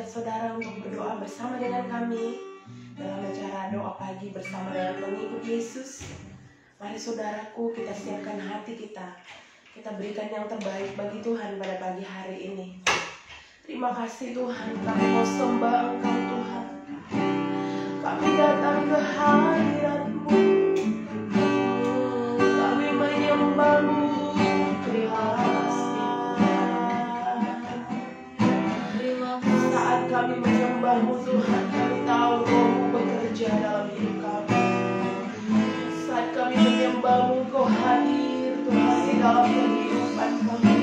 saudara untuk berdoa bersama dengan kami dalam acara doa pagi bersama dengan pengikut Yesus. Mari saudaraku, kita siapkan hati kita. Kita berikan yang terbaik bagi Tuhan pada pagi hari ini. Terima kasih Tuhan, kami mau sembah Engkau Tuhan. Kami datang ke hadirat-Mu. Kami menyembah-Mu Tuhan. Saat kami menyembah-Mu Tuhan, kami tahu Roh-Mu bekerja dalam hidup kami. Saat kami menyembah-Mu, Engkau hadir Tuhan di dalam kehidupan kami.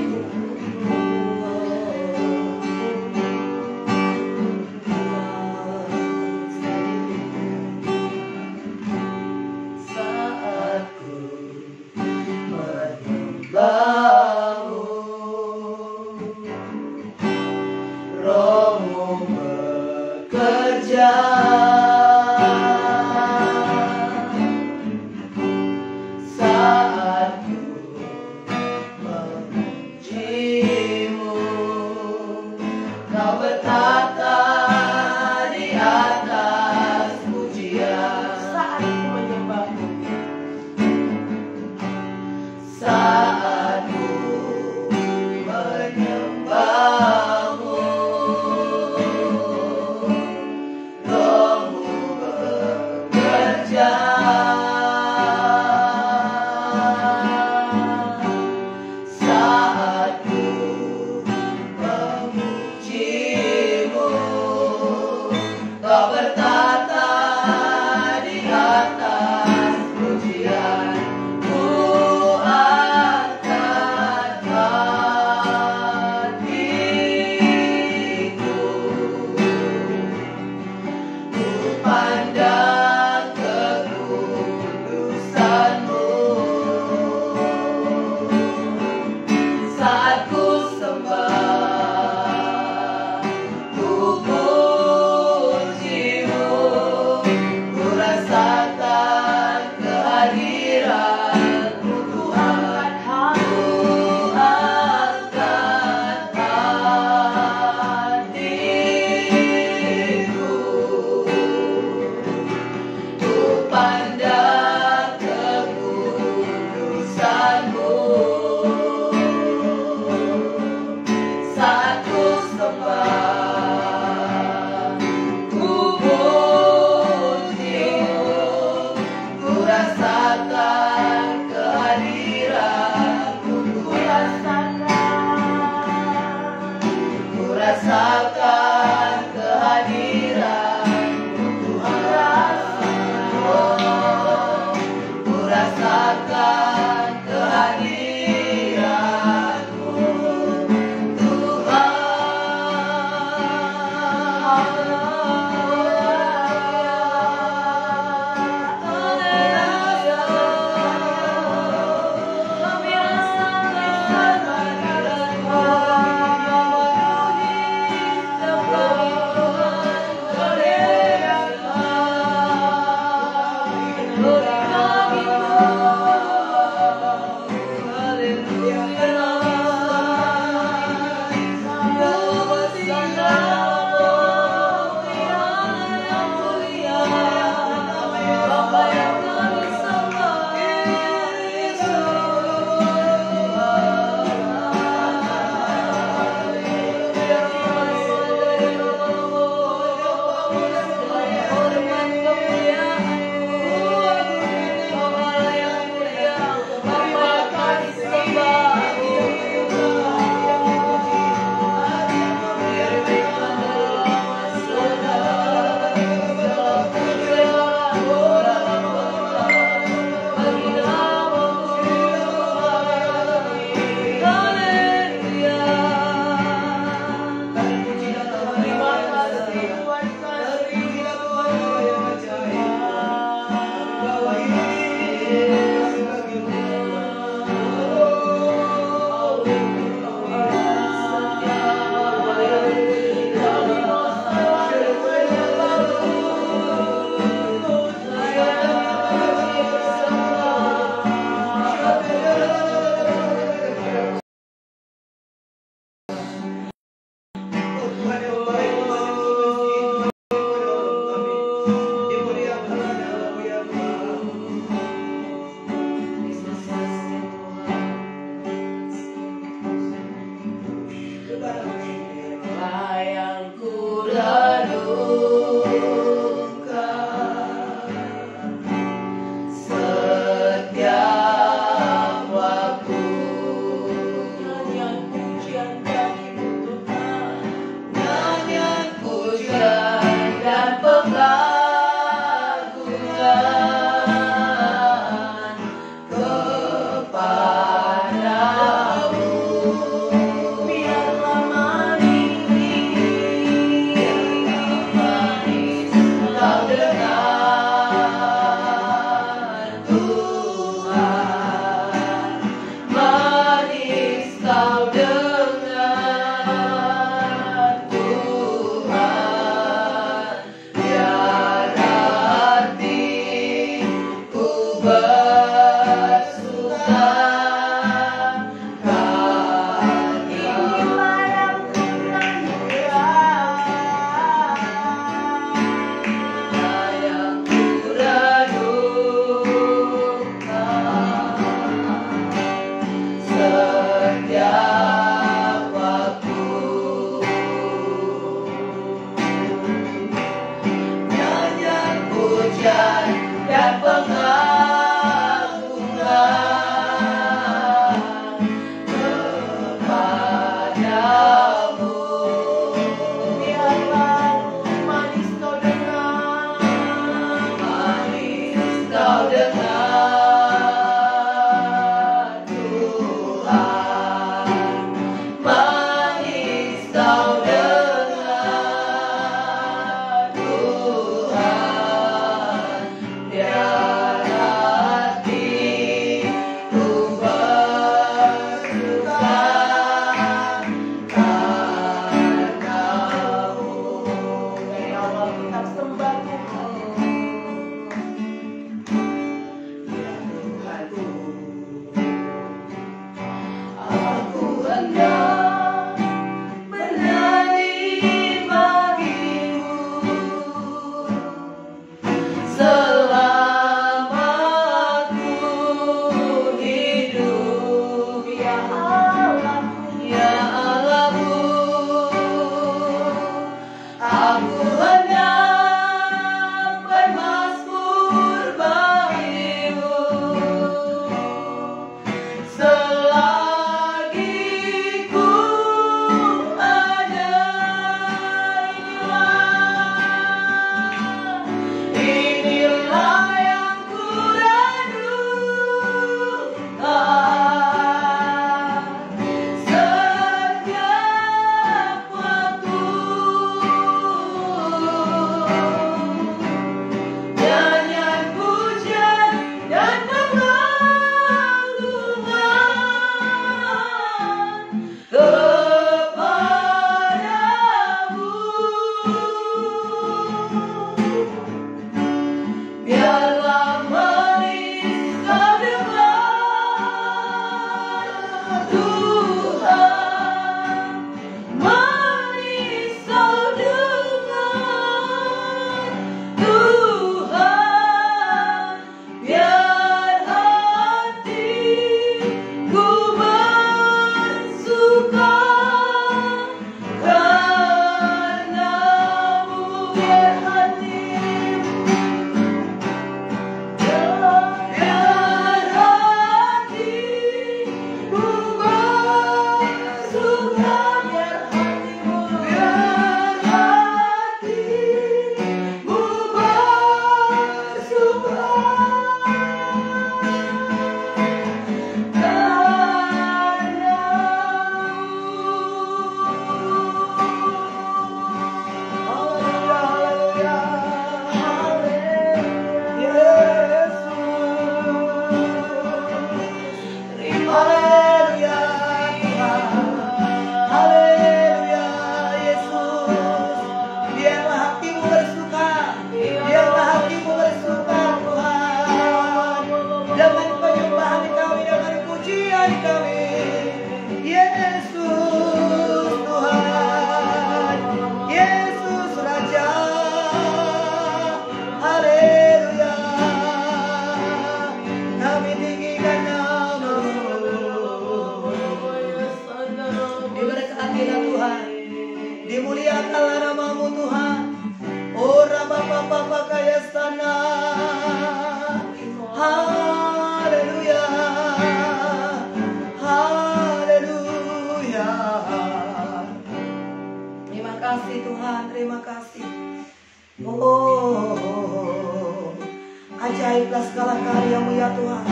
Ajaiblah segala karya-Mu ya Tuhan.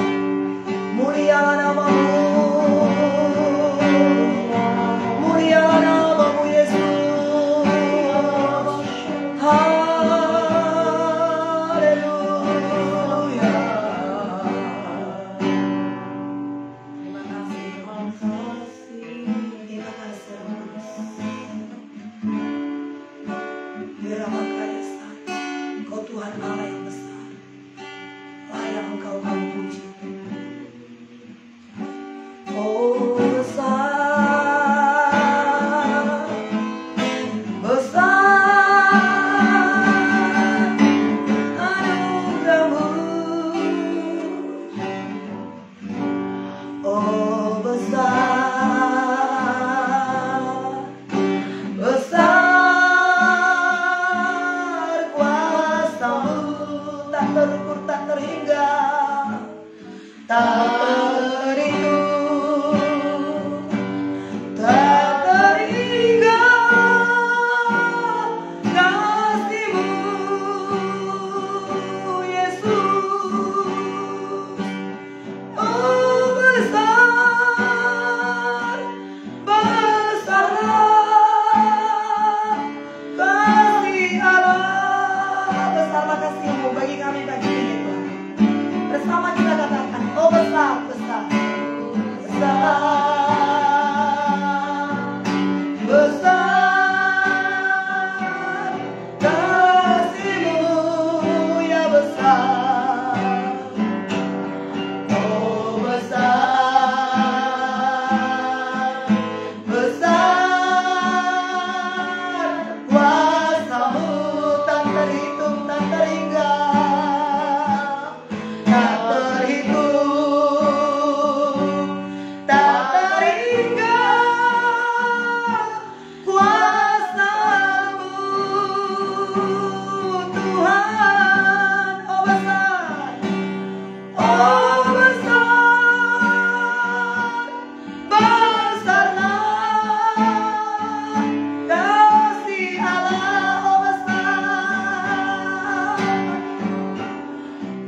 Mulialah nama-Mu, mulialah nama-Mu Yesus. Haleluya. Terima kasih, terima kasih, terima kasih. Biar makanya Kau Tuhan Allah yang besar, layak Engkau kami puji. Oh besar, besar anugerah-Mu. Oh besar, besar kuasa-Mu, tak terukur, tak terhingga, tak terhitung, tak terhingga kasih-Mu Yesus.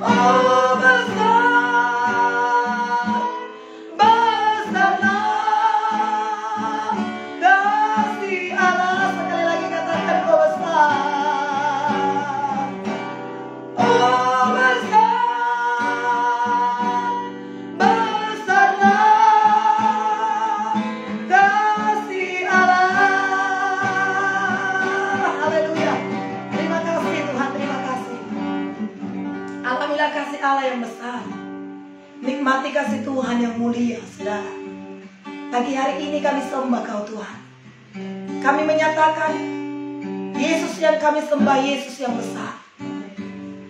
Oh besar, besarlah kasih Allah. Sekali lagi katakan oh besar. Oh besar, besarlah kasih Allah. Haleluya. Terima kasih Tuhan, terima kasih. Alamilah kasih Allah yang besar. Nikmati kasih Tuhan yang mulia, saudara. Pagi hari ini kami sembah Kau Tuhan. Kami menyatakan Yesus yang kami sembah, Yesus yang besar.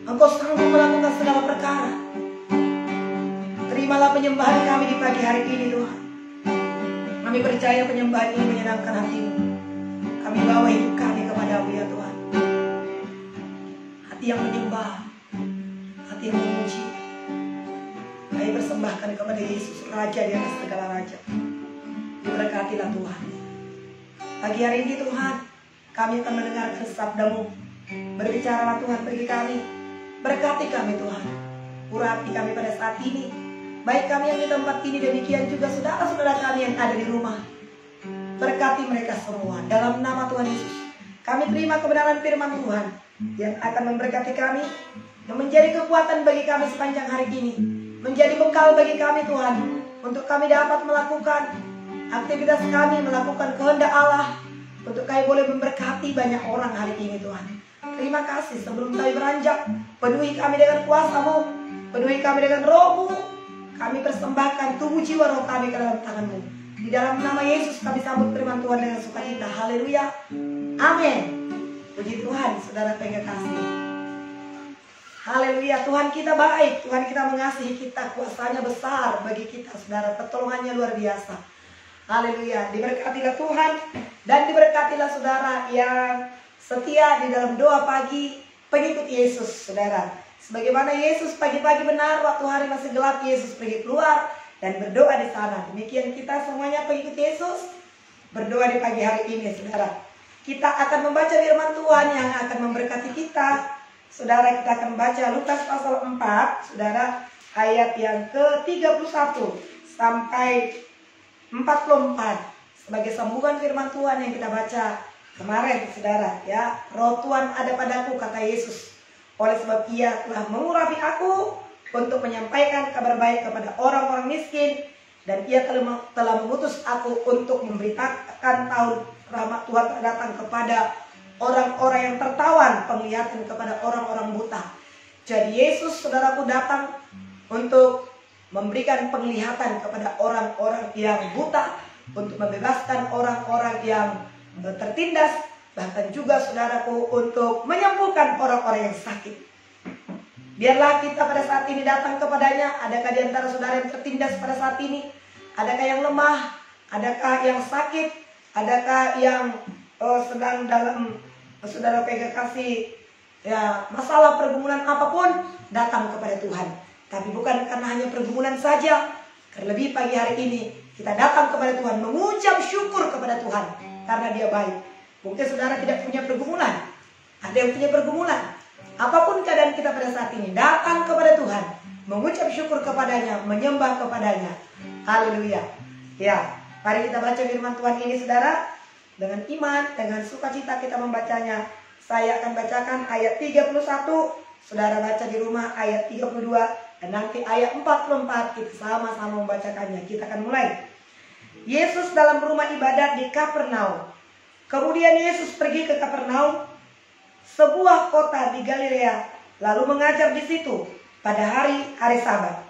Engkau sanggup melakukan segala perkara. Terimalah penyembahan kami di pagi hari ini Tuhan. Kami percaya penyembahan ini menyenangkan hati-Mu. Kami bawa hidup kami kepada-Mu ya Tuhan. Hati yang menyembah, hati yang memuji. Kami persembahkan kepada Yesus, Raja di atas segala raja. Diberkatilah Tuhan. Pagi hari ini Tuhan, kami akan mendengarkan sabda-Mu. Berbicaralah Tuhan bagi kami. Berkati kami Tuhan. Urapi kami pada saat ini. Baik kami yang di tempat ini, demikian juga saudara-saudara kami yang ada di rumah. Berkati mereka semua. Dalam nama Tuhan Yesus, kami terima kebenaran firman Tuhan yang akan memberkati kami, yang menjadi kekuatan bagi kami sepanjang hari ini, menjadi bekal bagi kami Tuhan, untuk kami dapat melakukan aktivitas kami, melakukan kehendak Allah, untuk kami boleh memberkati banyak orang hari ini Tuhan. Terima kasih. Sebelum kami beranjak, penuhi kami dengan kuasa-Mu, penuhi kami dengan Roh-Mu. Kami persembahkan tubuh jiwa roh kami ke dalam tangan-Mu. Di dalam nama Yesus kami sambut firman Tuhan dengan sukacita. Haleluya. Amin. Puji Tuhan, saudara yang kasih. Haleluya. Tuhan kita baik, Tuhan kita mengasihi kita, kuasanya besar bagi kita, saudara. Pertolongannya luar biasa. Haleluya. Diberkatilah Tuhan dan diberkatilah saudara yang setia di dalam doa pagi pengikut Yesus, saudara. Sebagaimana Yesus pagi-pagi benar waktu hari masih gelap, Yesus pergi keluar dan berdoa di sana. Demikian kita semuanya pengikut Yesus berdoa di pagi hari ini, saudara. Kita akan membaca firman Tuhan yang akan memberkati kita. Saudara, kita akan baca Lukas pasal 4, saudara, ayat yang ke-31 sampai 44 sebagai sambungan firman Tuhan yang kita baca kemarin, saudara, ya. Roh Tuhan ada padaku, kata Yesus, oleh sebab Ia telah mengurapi aku untuk menyampaikan kabar baik kepada orang-orang miskin, dan Ia telah mengutus aku untuk memberitakan tahun rahmat Tuhan datang kepada orang-orang yang tertawan, penglihatan kepada orang-orang buta. Jadi Yesus, saudaraku, datang untuk memberikan penglihatan kepada orang-orang yang buta, untuk membebaskan orang-orang yang tertindas, bahkan juga saudaraku untuk menyembuhkan orang-orang yang sakit. Biarlah kita pada saat ini datang kepadanya. Adakah di antara saudara yang tertindas pada saat ini? Adakah yang lemah? Adakah yang sakit? Adakah yang sedang dalam, saudara pegang kasih, ya, masalah pergumulan apapun? Datang kepada Tuhan. Tapi bukan karena hanya pergumulan saja. Terlebih pagi hari ini kita datang kepada Tuhan mengucap syukur kepada Tuhan karena Dia baik. Mungkin saudara tidak punya pergumulan, ada yang punya pergumulan. Apapun keadaan kita pada saat ini, datang kepada Tuhan, mengucap syukur kepadanya, menyembah kepadanya. Haleluya. Ya, mari kita baca firman Tuhan ini, saudara. Dengan iman, dengan sukacita kita membacanya. Saya akan bacakan ayat 31, saudara baca di rumah ayat 32, dan nanti ayat 44 kita sama-sama membacakannya. Kita akan mulai. Yesus dalam rumah ibadat di Kapernaum. Kemudian Yesus pergi ke Kapernaum, sebuah kota di Galilea, lalu mengajar di situ pada hari Sabat.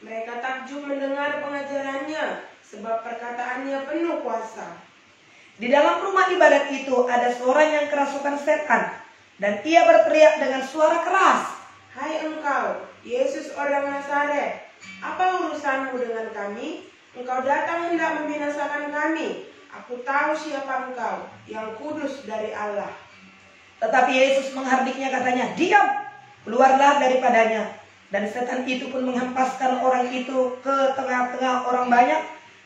Mereka takjub mendengar pengajarannya, sebab perkataannya penuh kuasa. Di dalam rumah ibadat itu ada seorang yang kerasukan setan, dan ia berteriak dengan suara keras, "Hai engkau, Yesus orang Nazaret, apa urusanmu dengan kami? Engkau datang hendak membinasakan kami. Aku tahu siapa engkau, yang kudus dari Allah." Tetapi Yesus menghardiknya, katanya, "Diam, keluarlah daripadanya." Dan setan itu pun menghempaskan orang itu ke tengah-tengah orang banyak,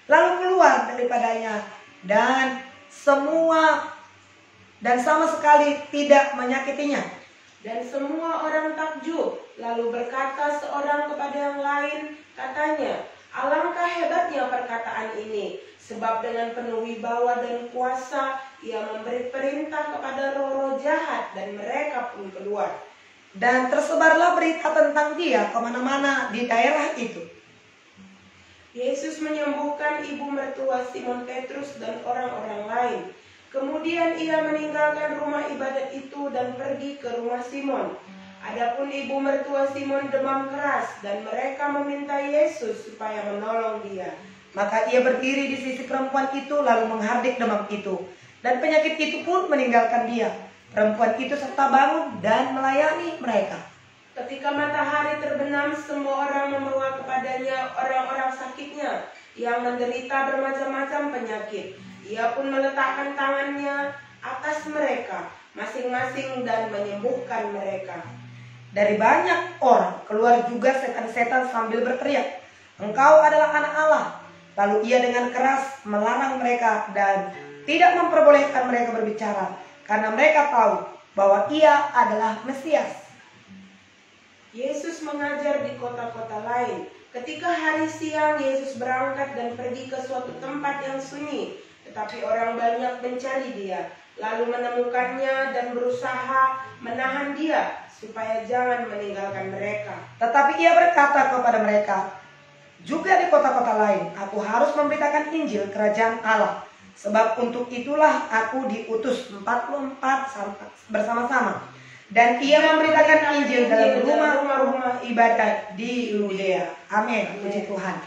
lalu keluar daripadanya, dan sama sekali tidak menyakitinya. Dan semua orang takjub, lalu berkata seorang kepada yang lain, katanya, alangkah hebatnya perkataan ini, sebab dengan penuh wibawa dan kuasa, ia memberi perintah kepada roh-roh jahat, dan mereka pun keluar. Dan tersebarlah berita tentang dia kemana-mana di daerah itu. Yesus menyembuhkan ibu mertua Simon Petrus dan orang-orang lain. Kemudian ia meninggalkan rumah ibadat itu dan pergi ke rumah Simon. Adapun ibu mertua Simon demam keras dan mereka meminta Yesus supaya menolong dia. Maka ia berdiri di sisi perempuan itu lalu menghardik demam itu. Dan penyakit itu pun meninggalkan dia. Perempuan itu serta bangun dan melayani mereka. Ketika matahari terbenam, semua orang membawa kepadanya orang-orang sakitnya yang menderita bermacam-macam penyakit. Ia pun meletakkan tangannya atas mereka masing-masing dan menyembuhkan mereka. Dari banyak orang keluar juga setan-setan sambil berteriak, "Engkau adalah anak Allah." Lalu ia dengan keras melarang mereka dan tidak memperbolehkan mereka berbicara, karena mereka tahu bahwa ia adalah Mesias. Yesus mengajar di kota-kota lain. Ketika hari siang, Yesus berangkat dan pergi ke suatu tempat yang sunyi. Tetapi orang banyak mencari dia, lalu menemukannya dan berusaha menahan dia, supaya jangan meninggalkan mereka. Tetapi ia berkata kepada mereka, juga di kota-kota lain, aku harus memberitakan Injil Kerajaan Allah. Sebab untuk itulah aku diutus 44 bersama-sama. Dan ia memberitakan Injil dalam rumah-rumah ibadat di Yudea. Amin. Puji Tuhan.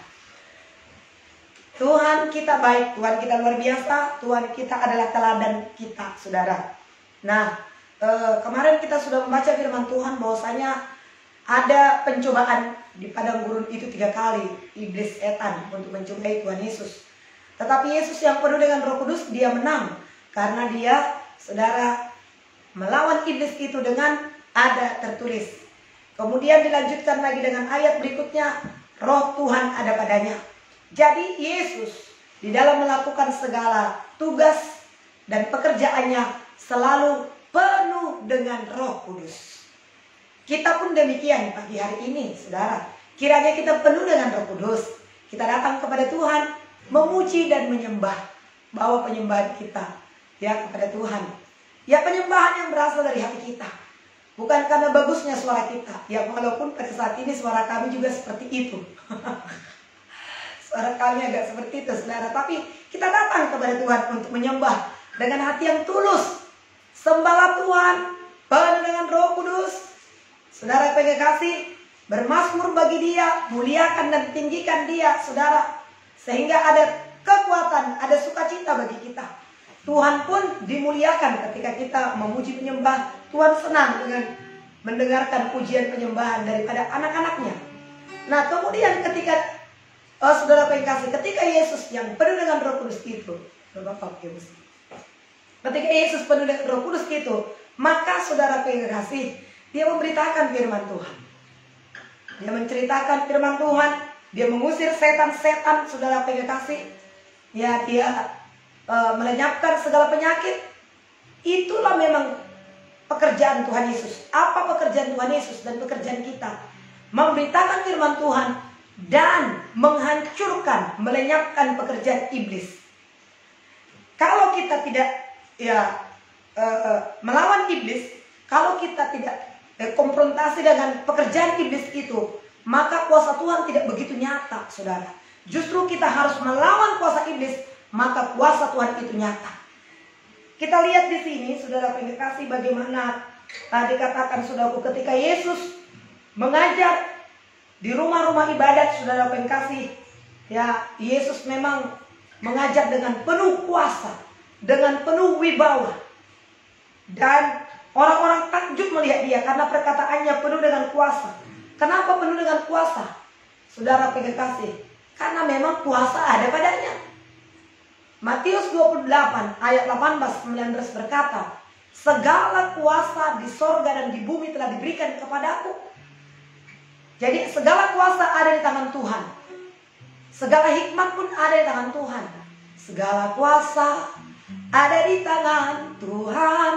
Tuhan kita baik, Tuhan kita luar biasa, Tuhan kita adalah teladan kita, saudara. Nah, kemarin kita sudah membaca firman Tuhan bahwasanya ada pencobaan di padang gurun itu 3 kali, iblis setan untuk mencobai Tuhan Yesus. Tetapi Yesus yang penuh dengan Roh Kudus, dia menang karena dia, saudara, melawan iblis itu dengan ada tertulis. Kemudian dilanjutkan lagi dengan ayat berikutnya, Roh Tuhan ada padanya. Jadi Yesus di dalam melakukan segala tugas dan pekerjaannya selalu penuh dengan Roh Kudus. Kita pun demikian pagi hari ini, saudara. Kiranya kita penuh dengan Roh Kudus. Kita datang kepada Tuhan, memuji dan menyembah. Bawa penyembahan kita ya kepada Tuhan. Ya, penyembahan yang berasal dari hati kita. Bukan karena bagusnya suara kita. Ya, walaupun pada saat ini suara kami juga seperti itu. Suara kami agak seperti itu, saudara. Tapi kita datang kepada Tuhan untuk menyembah dengan hati yang tulus. Sembahlah Tuhan, penuh dengan Roh Kudus. Saudara kekasih, bermazmur bagi Dia, muliakan dan tinggikan Dia, saudara. Sehingga ada kekuatan, ada sukacita bagi kita. Tuhan pun dimuliakan ketika kita memuji penyembah. Tuhan senang dengan mendengarkan pujian penyembahan daripada anak-anaknya. Nah, kemudian ketika saudara kekasih, ketika Yesus yang penuh dengan Roh Kudus itu, ketika Yesus penuh dengan Roh Kudus itu, maka saudara kekasih, dia memberitakan firman Tuhan. Dia menceritakan firman Tuhan, dia mengusir setan-setan, saudara kekasih. Ya, dia melenyapkan segala penyakit. Itulah memang pekerjaan Tuhan Yesus. Apa pekerjaan Tuhan Yesus dan pekerjaan kita? Memberitakan firman Tuhan dan menghancurkan, melenyapkan pekerjaan iblis. Kalau kita tidak melawan iblis, kalau kita tidak konfrontasi dengan pekerjaan iblis itu, maka kuasa Tuhan tidak begitu nyata, saudara. Justru kita harus melawan kuasa iblis, maka kuasa Tuhan itu nyata. Kita lihat di sini, saudara kekasih, bagaimana dikatakan, saudaraku, ketika Yesus mengajar di rumah-rumah ibadat, saudara kekasih, ya, Yesus memang mengajar dengan penuh kuasa, dengan penuh wibawa. Dan orang-orang takjub melihat dia karena perkataannya penuh dengan kuasa. Kenapa penuh dengan kuasa? Saudara kekasih, karena memang kuasa ada padanya. Matius 28 ayat 18-19 berkata, segala kuasa di sorga dan di bumi telah diberikan kepadaku. Jadi segala kuasa ada di tangan Tuhan. Segala hikmat pun ada di tangan Tuhan. Segala kuasa ada di tangan Tuhan.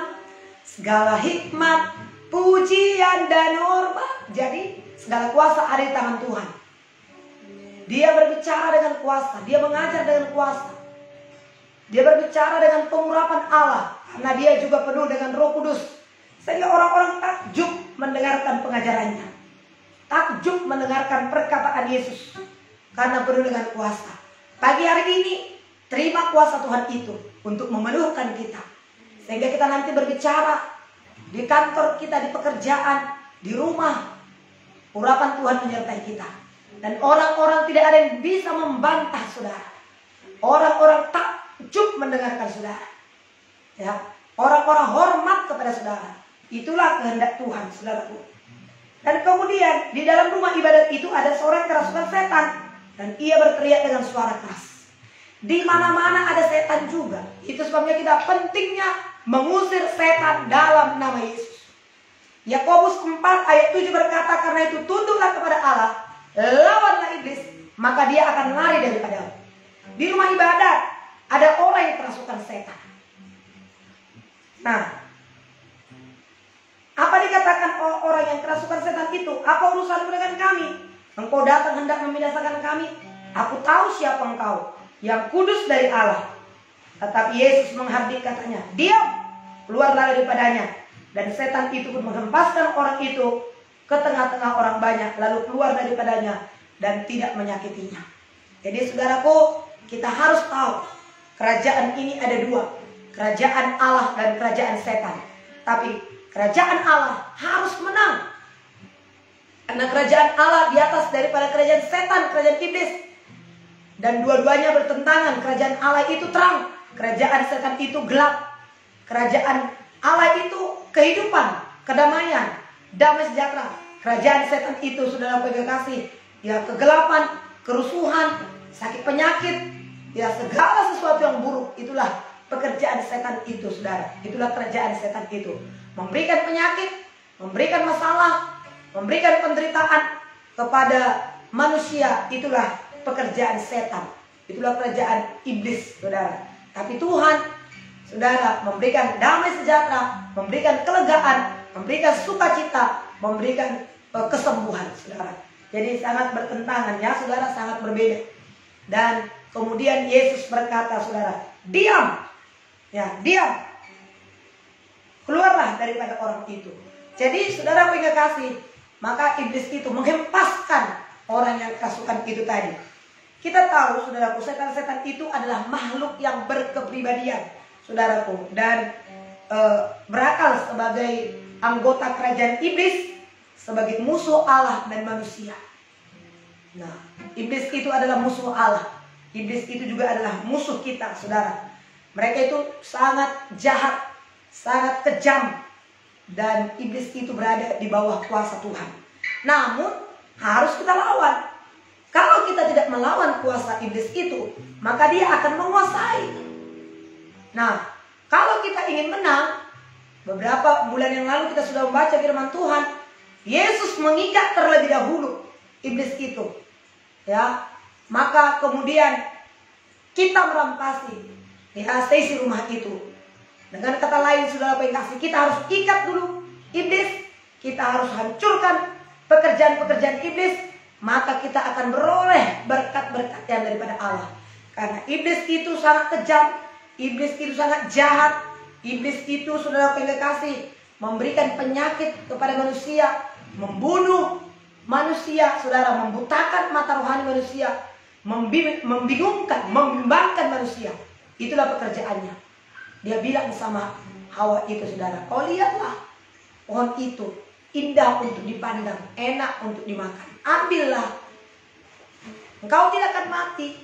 Segala hikmat pujian dan hormat. Jadi segala kuasa ada di tangan Tuhan. Dia berbicara dengan kuasa, dia mengajar dengan kuasa. Dia berbicara dengan pengurapan Allah, karena dia juga penuh dengan Roh Kudus. Sehingga orang-orang takjub mendengarkan pengajarannya, takjub mendengarkan perkataan Yesus, karena penuh dengan kuasa. Pagi hari ini terima kuasa Tuhan itu untuk memenuhkan kita, sehingga kita nanti berbicara di kantor kita, di pekerjaan, di rumah, urapan Tuhan menyertai kita. Dan orang-orang tidak ada yang bisa membantah saudara. Orang-orang takjub mendengarkan saudara. Ya, orang-orang hormat kepada saudara. Itulah kehendak Tuhan, saudaraku. Dan kemudian di dalam rumah ibadat itu ada seorang kerasukan setan, dan ia berteriak dengan suara keras. Di mana-mana ada setan juga. Itu sebabnya kita pentingnya mengusir setan dalam nama Yesus. Yakobus 4 ayat 7 berkata, karena itu tunduklah kepada Allah, lawanlah iblis, maka dia akan lari daripadamu. Di rumah ibadat ada orang yang kerasukan setan. Nah, apa dikatakan orang yang kerasukan setan itu? Apa urusanmu dengan kami? Engkau datang hendak membinasakan kami. Aku tahu siapa engkau, yang kudus dari Allah. Tetapi Yesus menghardik katanya, diam, keluarlah daripadanya. Dan setan itu pun menghempaskan orang itu ke tengah-tengah orang banyak, lalu keluar daripadanya dan tidak menyakitinya. Jadi saudaraku, kita harus tahu kerajaan ini ada dua, kerajaan Allah dan kerajaan setan. Tapi kerajaan Allah harus menang, karena kerajaan Allah di atas daripada kerajaan setan, kerajaan iblis. Dan dua-duanya bertentangan. Kerajaan Allah itu terang, kerajaan setan itu gelap. Kerajaan Allah itu kehidupan, kedamaian, damai sejahtera. Kerajaan setan itu, saudara kasih, ya kegelapan, kerusuhan, sakit penyakit, ya segala sesuatu yang buruk. Itulah pekerjaan setan itu, saudara. Itulah kerajaan setan itu. Memberikan penyakit, memberikan masalah, memberikan penderitaan kepada manusia. Itulah pekerjaan setan. Itulah kerajaan iblis, saudara. Tapi Tuhan, saudara, memberikan damai sejahtera, memberikan kelegaan, memberikan sukacita, memberikan kesembuhan, saudara. Jadi sangat bertentangan, ya saudara, sangat berbeda. Dan kemudian Yesus berkata, saudara, diam, ya diam, keluarlah daripada orang itu. Jadi saudara punya kasih, maka iblis itu menghempaskan orang yang kerasukan itu tadi. Kita tahu, saudaraku, setan-setan itu adalah makhluk yang berkepribadian, saudaraku, dan berakal sebagai anggota kerajaan iblis, sebagai musuh Allah dan manusia. Nah, iblis itu adalah musuh Allah. Iblis itu juga adalah musuh kita, saudara. Mereka itu sangat jahat, sangat kejam, dan iblis itu berada di bawah kuasa Tuhan. Namun harus kita lawan. Kalau kita tidak melawan kuasa iblis itu, maka dia akan menguasai. Nah, kalau kita ingin menang, beberapa bulan yang lalu kita sudah membaca firman Tuhan, Yesus mengikat terlebih dahulu iblis itu, ya. Maka kemudian kita merampasi, ya, seisi rumah itu. Dengan kata lain, saudara kasih, kita harus ikat dulu iblis, kita harus hancurkan pekerjaan-pekerjaan iblis, maka kita akan beroleh berkat-berkat yang daripada Allah. Karena iblis itu sangat kejam, iblis itu sangat jahat, iblis itu, saudara kasih, memberikan penyakit kepada manusia, membunuh manusia, saudara, membutakan mata rohani manusia, membingungkan, membimbangkan manusia. Itulah pekerjaannya. Dia bilang sama Hawa itu, saudara, oh lihatlah pohon itu indah untuk dipandang, enak untuk dimakan, ambillah, engkau tidak akan mati,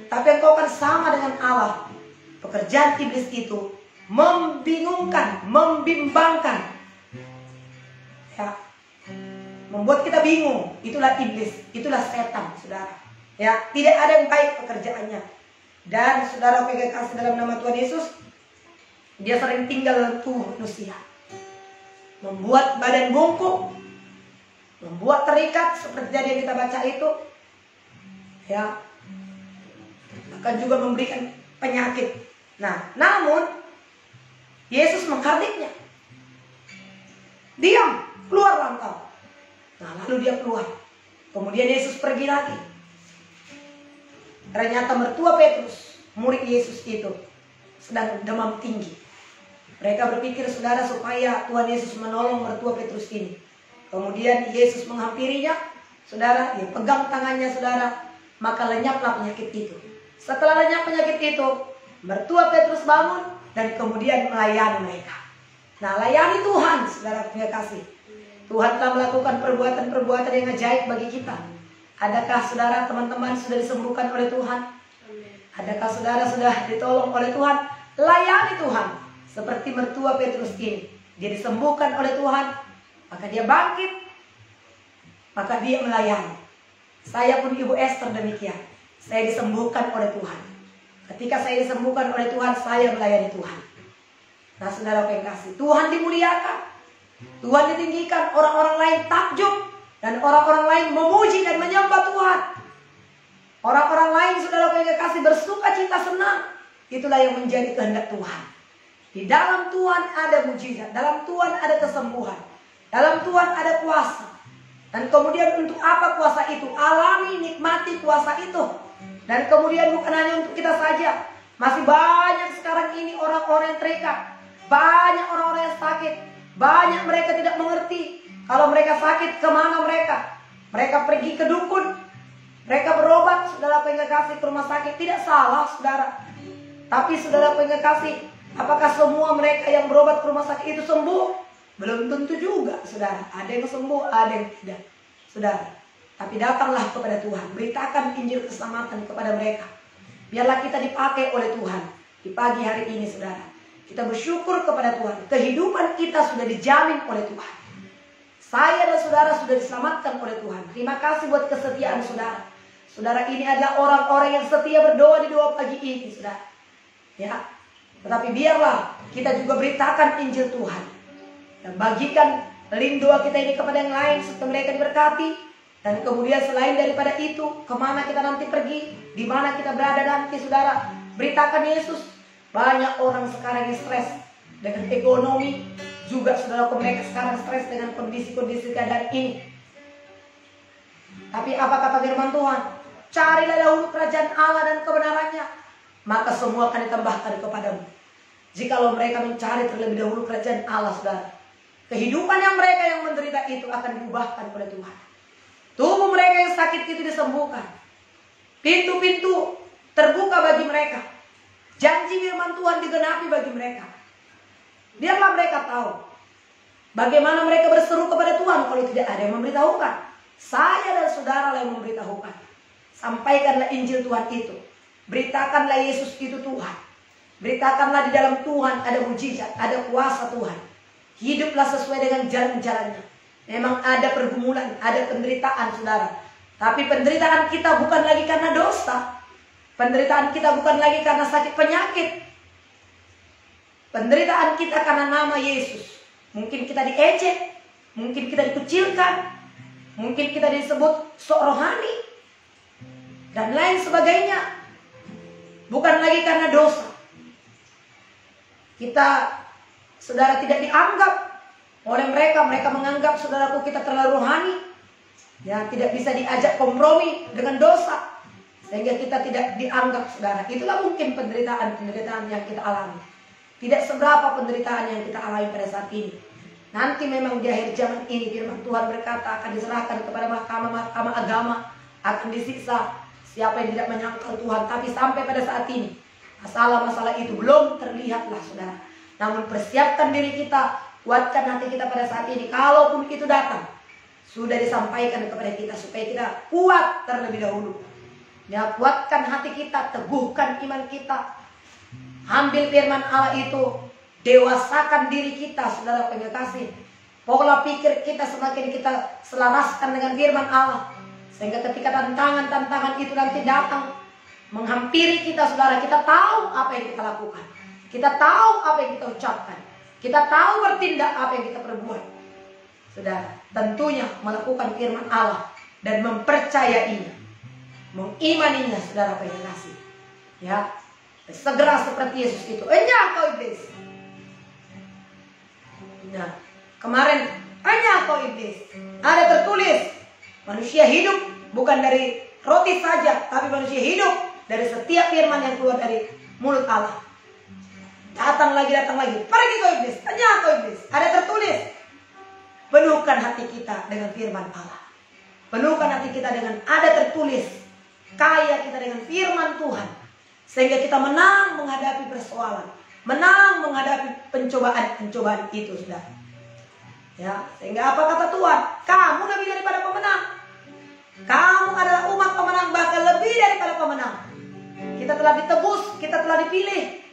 tapi engkau akan sama dengan Allah. Pekerjaan iblis itu membingungkan, membimbangkan, ya, membuat kita bingung. Itulah iblis, itulah setan, saudara. Ya, tidak ada yang baik pekerjaannya. Dan saudara pegang kasih dalam nama Tuhan Yesus, dia sering tinggal dalam tubuh manusia, membuat badan bungkuk, membuat terikat seperti yang kita baca itu, ya, akan juga memberikan penyakit. Nah, namun Yesus menghardiknya. Diam, keluarlah engkau. Nah, lalu dia keluar. Kemudian Yesus pergi lagi. Ternyata mertua Petrus, murid Yesus itu, sedang demam tinggi. Mereka berpikir, saudara, supaya Tuhan Yesus menolong mertua Petrus ini. Kemudian Yesus menghampirinya, saudara, dia pegang tangannya, saudara, maka lenyaplah penyakit itu. Setelah lenyap penyakit itu, mertua Petrus bangun dan kemudian melayani mereka. Nah, layani Tuhan, saudara punya kasih. Tuhan telah melakukan perbuatan-perbuatan yang ajaib bagi kita. Adakah saudara, teman-teman sudah disembuhkan oleh Tuhan? Adakah saudara sudah ditolong oleh Tuhan? Layani Tuhan. Seperti mertua Petrus ini. Dia disembuhkan oleh Tuhan, maka dia bangkit, maka dia melayani. Saya pun Ibu Esther demikian. Saya disembuhkan oleh Tuhan. Ketika saya disembuhkan oleh Tuhan, saya melayani Tuhan. Nah, saudara yang kasih, Tuhan dimuliakan, Tuhan ditinggikan, orang-orang lain takjub, dan orang-orang lain memuji dan menyembah Tuhan. Orang-orang lain, saudara yang kasih, bersuka cita, senang. Itulah yang menjadi kehendak Tuhan. Di dalam Tuhan ada mujizat, dalam Tuhan ada kesembuhan, dalam Tuhan ada kuasa. Dan kemudian untuk apa kuasa itu? Alami, nikmati kuasa itu. Dan kemudian bukan hanya untuk kita saja, masih banyak sekarang ini orang-orang yang terikat, banyak orang-orang yang sakit, banyak mereka tidak mengerti. Kalau mereka sakit, kemana mereka? Mereka pergi ke dukun, mereka berobat, saudara pengen kasih ke rumah sakit. Tidak salah, saudara. Tapi saudara pengen kasih, apakah semua mereka yang berobat ke rumah sakit itu sembuh? Belum tentu juga, saudara. Ada yang sembuh, ada yang tidak, saudara. Tapi datanglah kepada Tuhan, beritakan Injil keselamatan kepada mereka. Biarlah kita dipakai oleh Tuhan di pagi hari ini, saudara. Kita bersyukur kepada Tuhan. Kehidupan kita sudah dijamin oleh Tuhan. Saya dan saudara sudah diselamatkan oleh Tuhan. Terima kasih buat kesetiaan saudara. Saudara ini adalah orang-orang yang setia berdoa di doa pagi ini, saudara. Ya, tetapi biarlah kita juga beritakan Injil Tuhan. Dan bagikan link doa kita ini kepada yang lain supaya mereka diberkati. Dan kemudian selain daripada itu, kemana kita nanti pergi, di mana kita berada nanti, saudara, beritakan Yesus. Banyak orang sekarang yang stres dengan ekonomi, juga saudara, mereka sekarang stres dengan kondisi-kondisi keadaan ini. Tapi apa kata firman Tuhan? Carilah dahulu kerajaan Allah dan kebenarannya, maka semua akan ditambahkan kepadamu. Jikalau mereka mencari terlebih dahulu kerajaan Allah, saudara, kehidupan yang mereka yang menderita itu akan diubahkan oleh Tuhan. Tubuh mereka yang sakit itu disembuhkan. Pintu-pintu terbuka bagi mereka. Janji firman Tuhan digenapi bagi mereka. Biarlah mereka tahu bagaimana mereka berseru kepada Tuhan kalau tidak ada yang memberitahukan. Saya dan saudara yang memberitahukan. Sampaikanlah Injil Tuhan itu. Beritakanlah Yesus itu Tuhan. Beritakanlah di dalam Tuhan ada mujizat, ada kuasa Tuhan. Hiduplah sesuai dengan jalan-jalannya. Memang ada pergumulan, ada penderitaan, saudara. Tapi penderitaan kita bukan lagi karena dosa. Penderitaan kita bukan lagi karena sakit penyakit. Penderitaan kita karena nama Yesus. Mungkin kita diejek, mungkin kita dikucilkan, mungkin kita disebut sok rohani, dan lain sebagainya. Bukan lagi karena dosa. Kita, saudara, tidak dianggap oleh mereka. Mereka menganggap, saudaraku, kita terlalu rohani, ya, tidak bisa diajak kompromi dengan dosa, sehingga kita tidak dianggap, saudara. Itulah mungkin penderitaan yang kita alami. Tidak seberapa penderitaan yang kita alami pada saat ini. Nanti memang di akhir zaman ini firman Tuhan berkata akan diserahkan kepada mahkamah agama, akan disiksa siapa yang tidak menyangkal Tuhan. Tapi sampai pada saat ini masalah-masalah itu belum terlihatlah, saudara. Namun persiapkan diri kita, kuatkan hati kita pada saat ini. Kalaupun itu datang, sudah disampaikan kepada kita supaya kita kuat terlebih dahulu. Ya, kuatkan hati kita, teguhkan iman kita. Ambil firman Allah itu, dewasakan diri kita, saudara pengasih. Pola pikir kita semakin kita selaraskan dengan firman Allah, sehingga ketika tantangan-tantangan itu nanti datang menghampiri kita, saudara, kita tahu apa yang kita lakukan, kita tahu apa yang kita ucapkan, kita tahu bertindak apa yang kita perbuat. Saudara, tentunya melakukan firman Allah dan mempercayainya, mengimaninya, saudara pengasih. Ya, segera seperti Yesus itu. Enyah kau iblis. Nah, kemarin Hanya kau iblis. Ada tertulis, manusia hidup bukan dari roti saja, tapi manusia hidup dari setiap firman yang keluar dari mulut Allah. Datang lagi. Pergi kau iblis. Hanya kau iblis. Ada tertulis. Penuhkan hati kita dengan firman Allah. Penuhkan hati kita dengan ada tertulis. Kaya kita dengan firman Tuhan. Sehingga kita menang menghadapi persoalan. Menang menghadapi pencobaan-pencobaan itu, sudah. Ya, sehingga apa kata Tuhan? Kamu lebih daripada pemenang. Kamu adalah umat pemenang, bahkan lebih daripada pemenang. Kita telah ditebus, kita telah dipilih.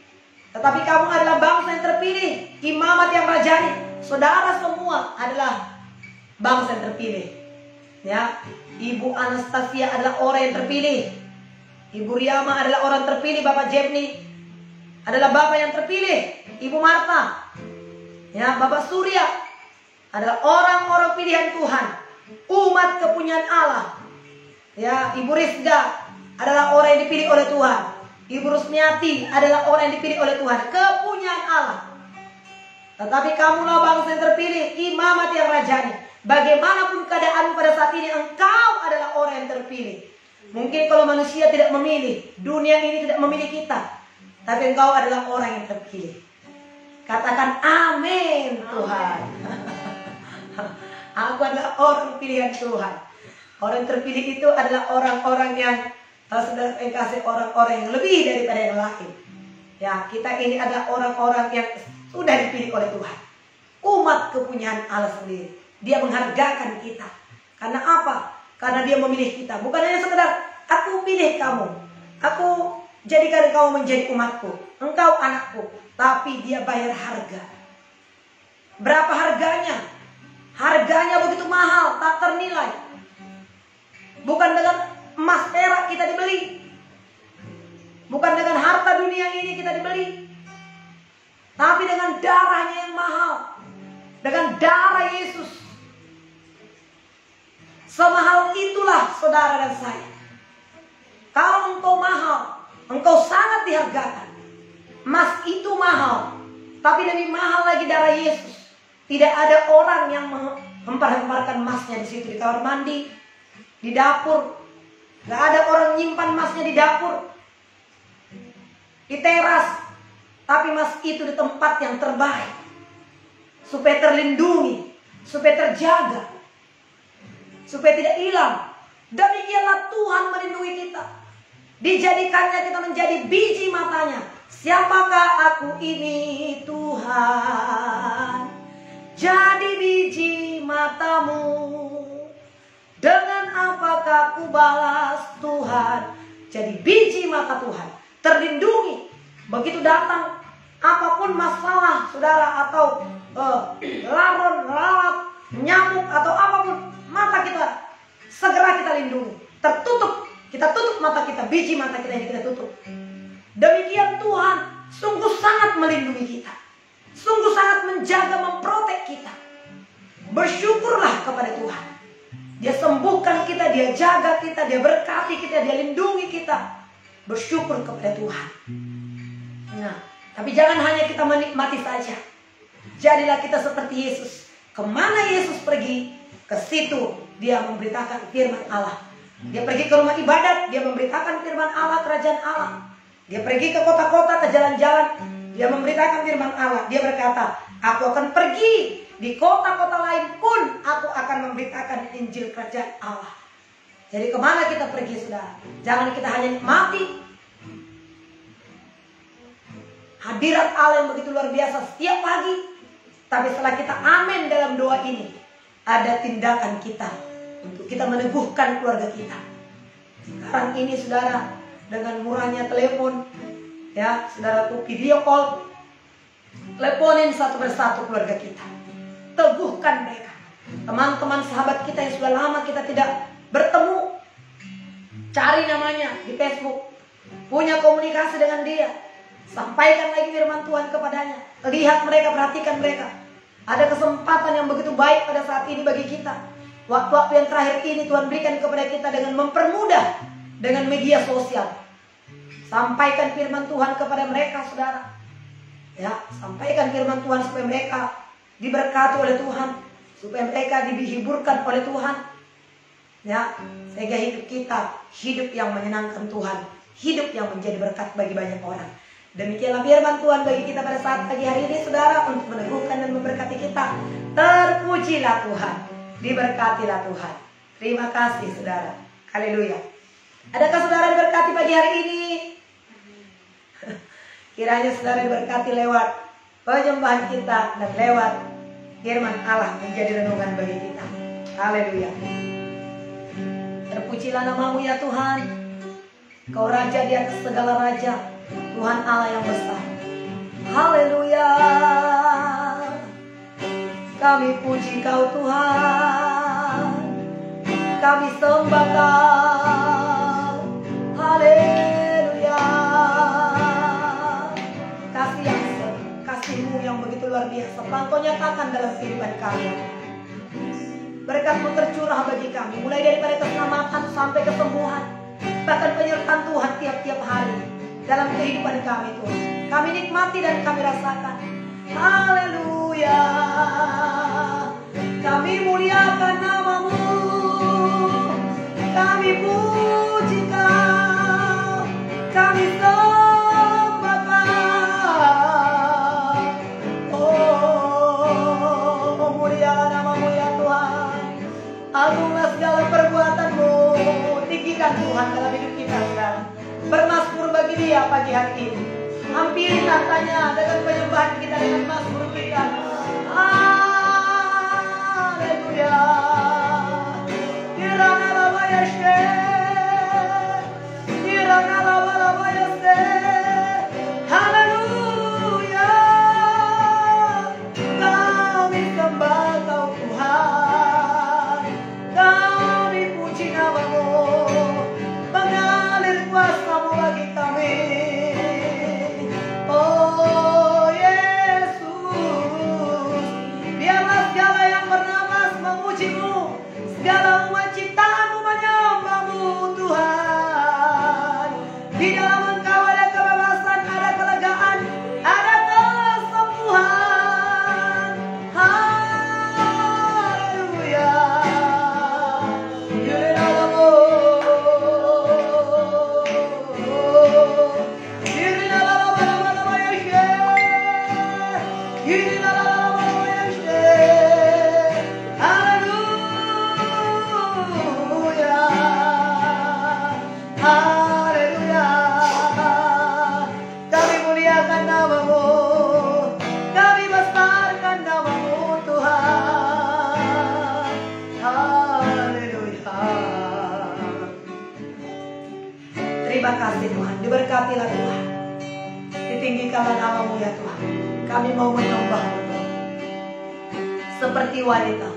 Tetapi kamu adalah bangsa yang terpilih, imamat yang rajani. Saudara semua adalah bangsa yang terpilih. Ya, Ibu Anastasia adalah orang yang terpilih. Ibu Riyama adalah orang terpilih. Bapak Jepni adalah bapak yang terpilih. Ibu Marta, ya, Bapak Surya adalah orang-orang pilihan Tuhan, umat kepunyaan Allah. Ya, Ibu Rizda adalah orang yang dipilih oleh Tuhan. Ibu Rusmiati adalah orang yang dipilih oleh Tuhan, kepunyaan Allah. Tetapi kamulah bangsa yang terpilih, imamat yang rajani. Bagaimanapun keadaanmu pada saat ini, engkau adalah orang yang terpilih. Mungkin kalau manusia tidak memilih, dunia ini tidak memilih kita, tapi engkau adalah orang yang terpilih. Katakan amin, Tuhan. Aku adalah orang pilihan Tuhan. Orang terpilih itu adalah orang-orang yang sudah kasih, orang-orang yang lebih daripada yang lain. Ya, kita ini adalah orang-orang yang sudah dipilih oleh Tuhan. Umat kepunyaan Allah sendiri. Dia menghargakan kita. Karena apa? Karena dia memilih kita. Bukan hanya sekedar aku pilih kamu, aku jadikan kamu menjadi umatku, engkau anakku. Tapi dia bayar harga. Berapa harganya? Harganya begitu mahal, tak ternilai. Bukan dengan emas perak kita dibeli. Bukan dengan harta dunia ini kita dibeli. Tapi dengan darahnya yang mahal. Dengan darah Yesus. Semahal itulah saudara dan saya. Kalau engkau mahal, engkau sangat dihargakan. Emas itu mahal, tapi lebih mahal lagi darah Yesus. Tidak ada orang yang mempar-hamparkan emasnya di situ, di kamar mandi, di dapur. Gak ada orang nyimpan emasnya di dapur, di teras. Tapi emas itu di tempat yang terbaik, supaya terlindungi, supaya terjaga, supaya tidak hilang. Demikianlah Tuhan melindungi kita. Dijadikannya kita menjadi biji matanya. Siapakah aku ini, Tuhan? Jadi biji matamu. Dengan apakah ku balas, Tuhan? Jadi biji mata Tuhan, terlindungi. Begitu datang apapun masalah saudara, atau laron, lalat, nyamuk, atau apapun, mata kita segera kita lindungi. Tertutup, kita tutup mata kita, biji mata kita ini kita tutup. Demikian Tuhan sungguh sangat melindungi kita, sungguh sangat menjaga, memprotek kita. Bersyukurlah kepada Tuhan. Dia sembuhkan kita, dia jaga kita, dia berkati kita, dia lindungi kita. Bersyukur kepada Tuhan. Nah, tapi jangan hanya kita menikmati saja. Jadilah kita seperti Yesus. Kemana Yesus pergi, ke situ dia memberitakan firman Allah. Dia pergi ke rumah ibadat, dia memberitakan firman Allah, kerajaan Allah. Dia pergi ke kota-kota, ke jalan-jalan, dia memberitakan firman Allah. Dia berkata, aku akan pergi di kota-kota lain pun, aku akan memberitakan Injil kerajaan Allah. Jadi kemana kita pergi, saudara? Jangan kita hanya nikmati hadirat Allah yang begitu luar biasa setiap pagi, tapi setelah kita amin dalam doa ini, ada tindakan kita untuk kita meneguhkan keluarga kita. Sekarang ini saudara, dengan murahnya telepon, ya saudaraku, video call, teleponin satu persatu keluarga kita, teguhkan mereka. Teman-teman sahabat kita yang sudah lama kita tidak bertemu, cari namanya di Facebook, punya komunikasi dengan dia, sampaikan lagi firman Tuhan kepadanya. Lihat mereka, perhatikan mereka. Ada kesempatan yang begitu baik pada saat ini bagi kita. Waktu-waktu yang terakhir ini Tuhan berikan kepada kita dengan mempermudah dengan media sosial. Sampaikan firman Tuhan kepada mereka, saudara. Ya, sampaikan firman Tuhan supaya mereka diberkati oleh Tuhan, supaya mereka dihiburkan oleh Tuhan. Ya, sehingga hidup kita hidup yang menyenangkan Tuhan, hidup yang menjadi berkat bagi banyak orang. Demikianlah firman Tuhan bagi kita pada saat pagi hari ini, saudara, untuk meneguhkan dan memberkati kita. Terpujilah Tuhan, diberkatilah Tuhan. Terima kasih, saudara. Haleluya. Adakah saudara diberkati pagi hari ini? Kiranya saudara diberkati lewat penyembahan kita dan lewat firman Allah menjadi renungan bagi kita. Haleluya. Terpujilah namamu ya Tuhan. Kau Raja di atas segala raja, Tuhan Allah yang besar. Haleluya. Kami puji Kau Tuhan, kami sembah Kau. Haleluya. Kasih-Mu yang begitu luar biasa telah Kau nyatakan dalam kehidupan kami. Berkat-Mu tercurah bagi kami, mulai daripada keselamatan sampai kesembuhan, bahkan penyertaan Tuhan tiap-tiap hari dalam kehidupan kami Tuhan. Kami nikmati dan kami rasakan. Haleluya. Kami muliakan nama-Mu, kami puji Kau, kami sembah Kau. Oh, mulialah nama-Mu ya Tuhan. Agunglah segala perbuatan-Mu. Tinggikan Tuhan dalam hidup kita sekarang. Bermazmur bagi Dia pagi hari ini. Hampiri tantanya dengan penyembahan kita, dengan mazmur kita. Haleluya. Kirana lama yashe, kirana lama yashe. Haleluya. Kami sembah Kau Tuhan, kami puji nama-Mu, mengalir kuasa-Mu bagi kami. Oh Yesus, biarlah segala yang bernapas memuji-Mu, segala umat ciptaan-Mu menyembah-Mu Tuhan. Di dalam Engkau ada kebebasan, ada kelegaan, ada kesembuhan. Haleluya. Haleluya. Kami muliakan nama-Mu, kami besarkan nama-Mu Tuhan. Haleluya. Terima kasih Tuhan, diberkatilah Tuhan, ditinggikanlah nama-Mu ya Tuhan. Kami mau menyembah-Mu seperti wanita,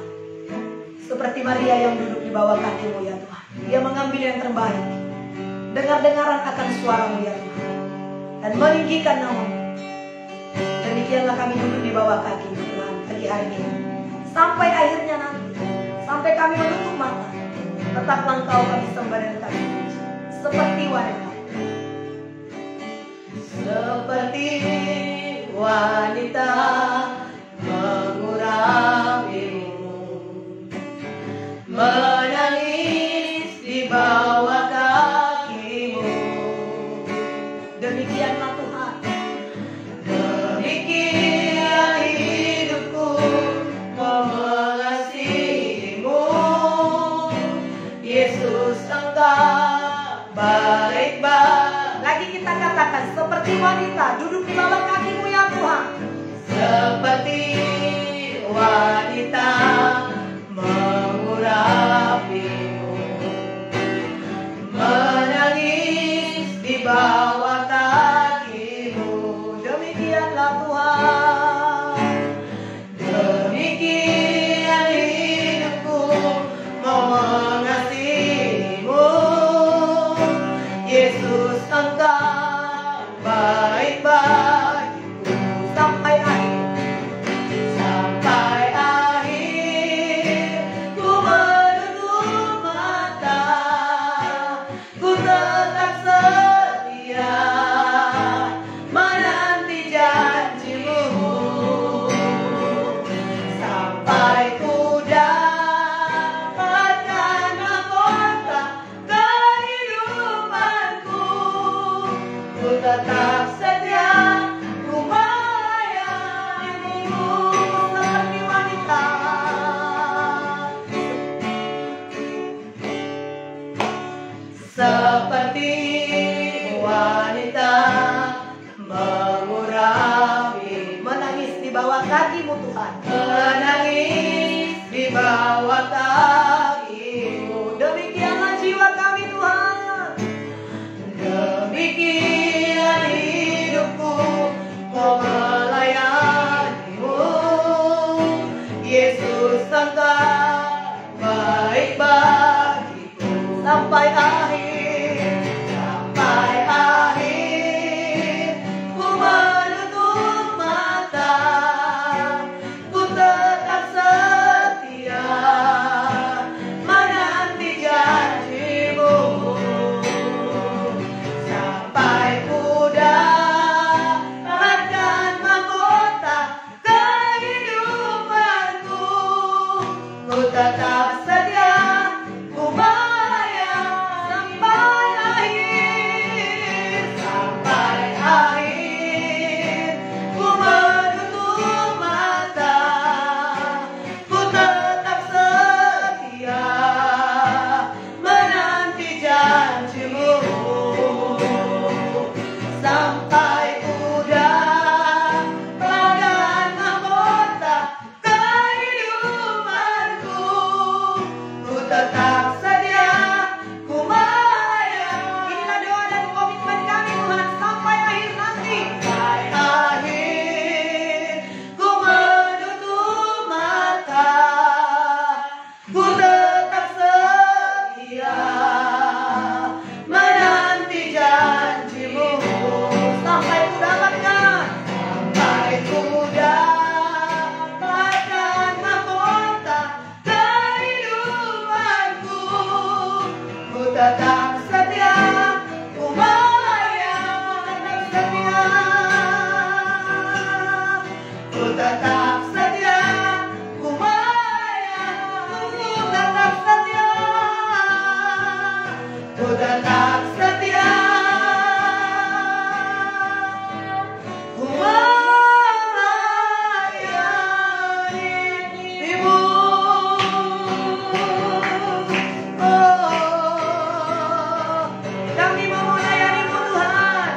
seperti Maria yang duduk di bawah kaki-Mu ya Tuhan. Dia mengambil yang terbaik, dengar-dengaran akan suara-Mu ya Tuhan, dan meninggikan nama-Mu. Demikianlah kami duduk di bawah kaki-Mu Tuhan pagi hari ini, sampai akhirnya nanti, sampai kami menutup mata, tetaplah Engkau kami sembah dan kami puji. Seperti wanita, seperti wanita mengurapi-Mu, menangis di bawah kaki-Mu. Demikianlah Tuhan, demikian hidupku mengasihi-Mu. Yesus Engkau baik-baik. Lagi kita katakan seperti wanita duduk di bawah kaki-Mu ya Tuhan. Seperti wanita mengurapi-Mu, menangis di bawah kaki-Mu. Demikianlah Tuhan, demikian hidupku mengasihi-Mu. Yesus Engkau baik bagiku sampai akhir. Sampai akhir ku menutup mata, ku tetap setia menanti janji-Mu. Sampai ku seperti wanita mengurapi, menangis di bawah kaki-Mu Tuhan, menangis di bawah kaki-Mu. Demikianlah jiwa kami Tuhan, demikian hidupku mau melayani-Mu. Yesus Engkau baik bagiku sampai akhir, sampai akhir. Ku menutup mata, ku tetap setia menanti janji-Mu, sampai ku dapatkan mahkota kehidupanku. Ku tetap setia, ku melayani sampai akhir, sampai akhir. Ku menutup mata, ku tetap setia menanti janji-Mu, sampai ku dapatkan mahkota kehidupanku. Ku tetap setia, ku melayani. Inilah doa dan komitmen kami Tuhan, sampai akhir nanti. Sampai akhir, ku menutup mata, ku tetap setia menanti janji-Mu, sampai ku dapatkan, sampai ku dapatkan mahkota kehidupanku. Ku tetap setia, ku melayani, setia. Ku tetap setia, ku melayani, ku tetap setia, ku tetap setia, ku melayani-Mu. Kami mau melayani-Mu Tuhan,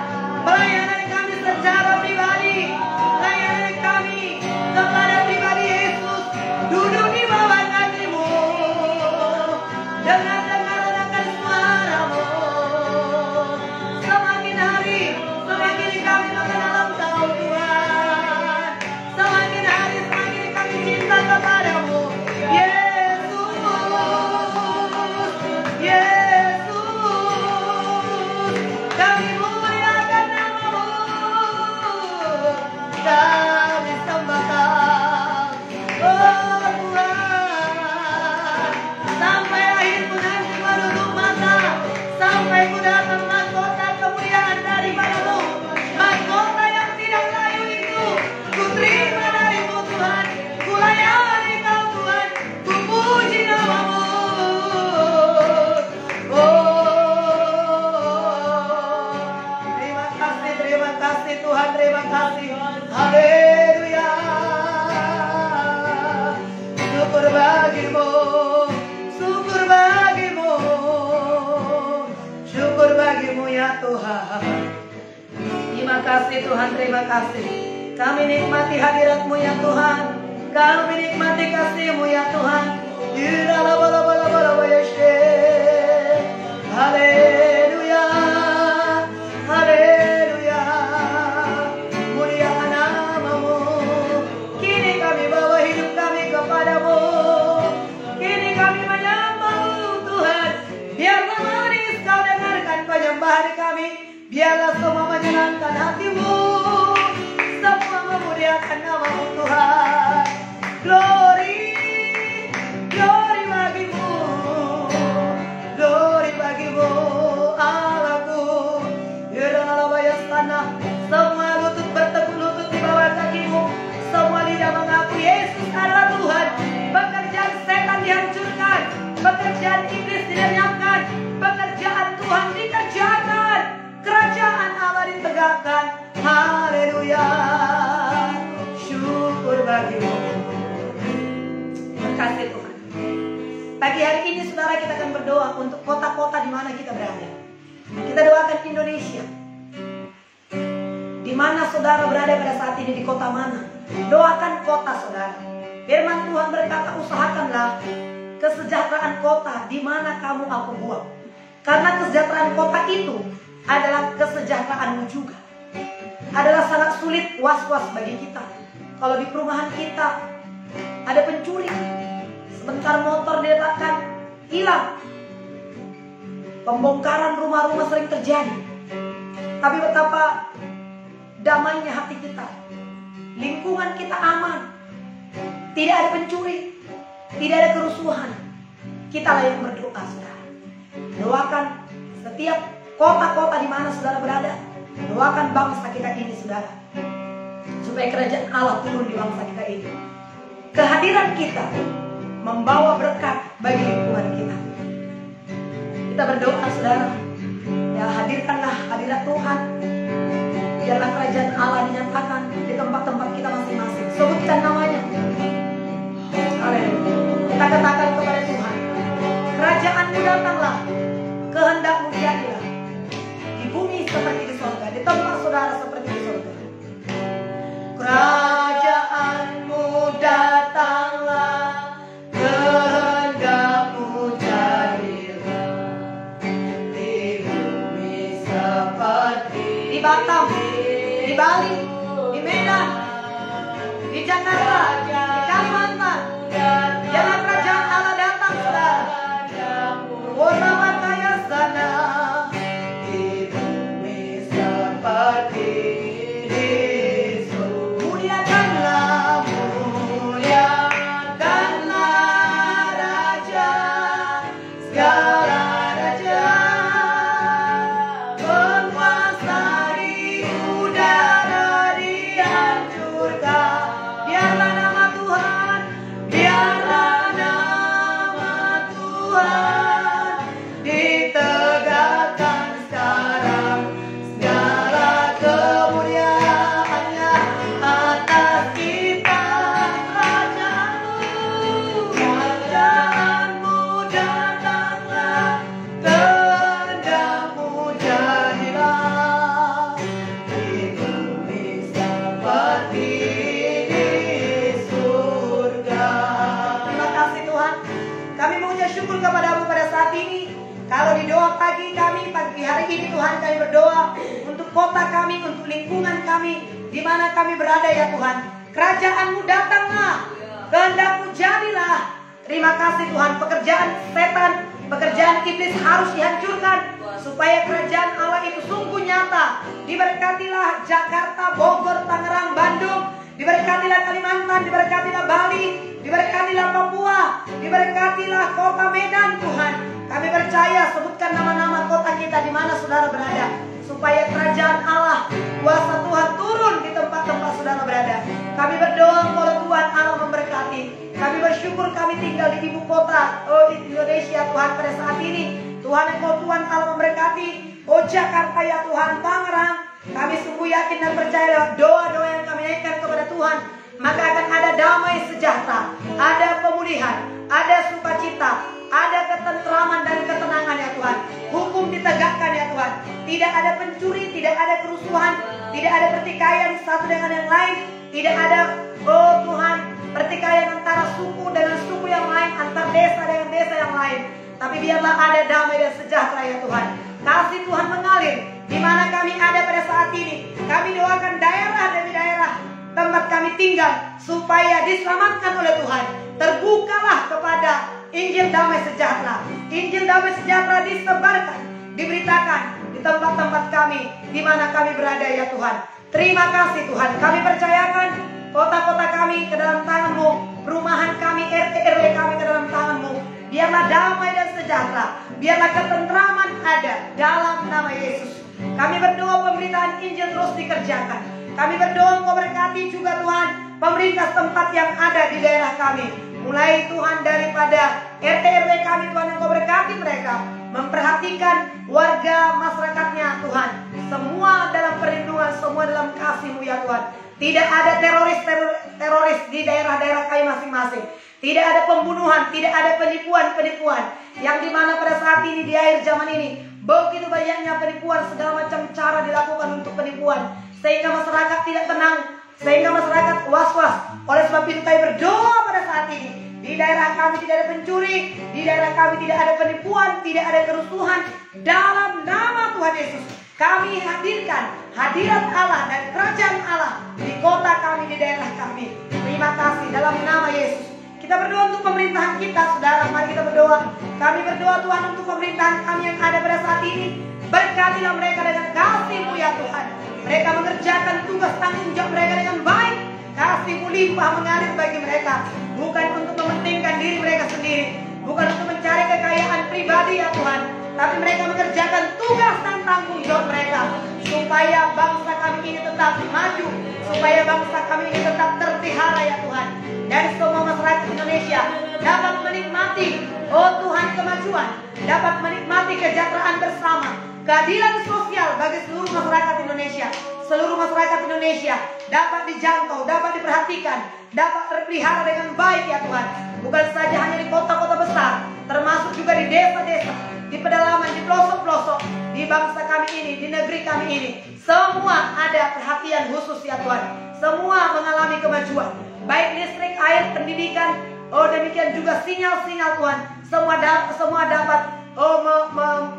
pelayanan kami secara pribadi, pelayanan kami kepada pribadi Yesus, duduk di bawah kaki-Mu, dengar-dengar suara-Mu. Semakin hari, semakin kami mengenal Engkau Tuhan, semakin hari, semakin kami cinta kepada-Mu. Yesus, Yesus, kami muliakan nama-Mu, kami sembahkan, oh Tuhan, sampai akhir ku nanti menutup mata, sampai ku datang mahkota kemuliaan daripada-Mu, mahkota yang tidak layu itu, ku terima dari-Mu Tuhan, ku layani Kau Tuhan, ku puji nama-Mu. Terima kasih Tuhan, terima kasih. Haleluya. Syukur bagi-Mu, syukur bagi-Mu, syukur bagi-Mu ya Tuhan. Terima kasih Tuhan, terima kasih. Kami nikmati hadirat-Mu ya Tuhan, kami nikmati kasih-Mu ya Tuhan. Haleluya, haleluya, muliakan nama-Mu. Kini kami bawa hidup kami kepada-Mu, kini kami menyembah-Mu Tuhan. Biarlah manis Kau dengarkan penyembahan kami, biarlah semua menyenangkan hati-Mu, semua memuliakan nama-Mu Tuhan. Glory, glory bagi-Mu, glory bagi-Mu Allahku. Yudhalabayas tanah, semua lutut bertekuk lutut di bawah kaki-Mu, semua lidah mengaku Yesus adalah Tuhan. Pekerjaan setan dihancurkan, pekerjaan iblis dilenyapkan, pekerjaan Tuhan dikerjakan, kerajaan Allah ditegakkan. Haleluya, syukur bagi-Mu. Terima kasih Tuhan. Pagi hari ini saudara, kita akan berdoa untuk kota-kota di mana kita berada. mana saudara berada pada saat ini, di kota mana. Doakan kota saudara. Firman Tuhan berkata, usahakanlah kesejahteraan kota di mana kamu aku buang. Karena kesejahteraan kota itu adalah kesejahteraanmu juga. Adalah sangat sulit was-was bagi kita. Kalau di perumahan kita ada pencuri, sebentar motor diletakkan, hilang. Pembongkaran rumah-rumah sering terjadi. Tapi betapa damainya hati kita. Lingkungan kita aman. Tidak ada pencuri, tidak ada kerusuhan. Kitalah yang berdoa, saudara. Doakan setiap kota-kota di mana saudara berada. Doakan bangsa kita ini, saudara, supaya kerajaan Allah turun di bangsa kita ini. Kehadiran kita membawa berkat bagi lingkungan kita. Kita berdoa, saudara, ya hadirkanlah hadirat Tuhan. Biarlah kerajaan Allah dinyatakan di tempat-tempat kita masing-masing. Sebutkan namanya. Haleluya. Kita katakan kepada Tuhan, kerajaan-Mu datanglah, kehendak-Mu jadilah, di bumi seperti di surga, di tempat saudara seperti di surga. Kerajaan-Mu datanglah, kehendak-Mu jadilah, di bumi seperti di Batam, di Bali, di Medan, di Jakarta, di Kalimantan. Biarlah kerajaan Allah datang, saudara. Orang makanya sana, di bumi seperti di surga. Muliakanlah, muliakanlah Raja, segala raja, penguasa di udara dihancurkan. Biarlah nama Tuhan, biarlah nama Tuhan ditegakkan sekarang. Segala kemuliaannya atas kita. Kerajaan-Mu datanglah, kehendak-Mu jadilah, di bumi seperti di surga. Terima kasih Tuhan. Kami mengucap syukur kepada-Mu pada saat ini. Kalau di doa pagi kami, pagi hari ini Tuhan, kami berdoa untuk kota kami, untuk lingkungan kami, di mana kami berada ya Tuhan. Kerajaan-Mu datanglah, kehendak-Mu jadilah. Terima kasih Tuhan. Pekerjaan setan, pekerjaan iblis harus dihancurkan, supaya kerajaan Allah itu sungguh nyata. Diberkatilah Jakarta, Bogor, Tangerang, Bandung. Diberkatilah Kalimantan, diberkatilah Bali, diberkatilah Papua, diberkatilah kota Medan Tuhan. Kami percaya, sebutkan nama-nama kota kita di mana saudara berada, supaya kerajaan Allah, kuasa Tuhan turun di tempat-tempat saudara berada. Kami berdoa kepada Tuhan Allah memberkati. Kami bersyukur kami tinggal di ibu kota di Indonesia Tuhan pada saat ini. Tuhan engkau Tuhan Allah memberkati. Jakarta ya Tuhan, Tangerang. Kami sungguh yakin dan percaya doa-doa yang kami naikkan kepada Tuhan, maka akan ada damai sejahtera, ada pemulihan, ada sukacita, ada ketentraman dan ketenangan ya Tuhan. Hukum ditegakkan ya Tuhan. Tidak ada pencuri, tidak ada kerusuhan, tidak ada pertikaian satu dengan yang lain, tidak ada Tuhan pertikaian antara suku dengan suku yang lain, antar desa dengan desa yang lain. Tapi biarlah ada damai dan sejahtera ya Tuhan. Kasih Tuhan mengalir di mana kami ada pada saat ini. Kami doakan daerah demi daerah tempat kami tinggal supaya diselamatkan oleh Tuhan. Terbukalah kepada Injil damai sejahtera. Injil damai sejahtera disebarkan, diberitakan di tempat-tempat kami di mana kami berada ya Tuhan. Terima kasih Tuhan. Kami percayakan kota-kota kami ke dalam tangan-Mu, perumahan kami, RT RW kami ke dalam tangan-Mu. Biarlah damai dan sejahtera, biarlah ketentraman ada dalam nama Yesus. Kami berdoa pemberitaan Injil terus dikerjakan. Kami berdoa Engkau berkati juga Tuhan pemerintah tempat yang ada di daerah kami. Mulai Tuhan daripada RT RW kami Tuhan, Engkau berkati mereka, memperhatikan warga masyarakatnya Tuhan. Semua dalam perlindungan, semua dalam kasih-Mu ya Tuhan. Tidak ada teroris di daerah-daerah kami masing-masing. Tidak ada pembunuhan, tidak ada penipuan-penipuan. Yang dimana pada saat ini di akhir zaman ini begitu banyaknya penipuan, segala macam cara dilakukan untuk penipuan. sehingga masyarakat tidak tenang, sehingga masyarakat was-was. Oleh sebab itu kami berdoa pada saat ini, di daerah kami tidak ada pencuri, di daerah kami tidak ada penipuan, tidak ada kerusuhan. Dalam nama Tuhan Yesus, kami hadirkan hadirat Allah dan kerajaan Allah di kota kami, di daerah kami. Terima kasih dalam nama Yesus. Kita berdoa untuk pemerintahan kita, saudara. Mari kita berdoa. Kami berdoa Tuhan untuk pemerintahan kami yang ada pada saat ini. Berkatilah mereka dengan kasih-Mu ya Tuhan. Mereka mengerjakan tugas tanggung jawab mereka dengan baik. Kasih-Mu limpah mengalir bagi mereka. Bukan untuk mementingkan diri mereka sendiri, bukan untuk mencari kekayaan pribadi ya Tuhan, tapi mereka mengerjakan tugas dan tanggung jawab mereka, supaya bangsa kami ini tetap maju, supaya bangsa kami ini tetap terpelihara ya Tuhan. Dan semua masyarakat Indonesia dapat menikmati, oh Tuhan, kemajuan, dapat menikmati kesejahteraan bersama, keadilan sosial bagi seluruh masyarakat Indonesia. Seluruh masyarakat Indonesia dapat dijangkau, dapat diperhatikan, dapat terpelihara dengan baik ya Tuhan. Bukan saja hanya di kota-kota besar, termasuk juga di desa-desa, di pedalaman, di pelosok-pelosok, di bangsa kami ini, di negeri kami ini. Semua ada perhatian khusus ya Tuhan. Semua mengalami kemajuan, baik listrik, air, pendidikan, oh demikian juga sinyal-sinyal Tuhan. Semua dapat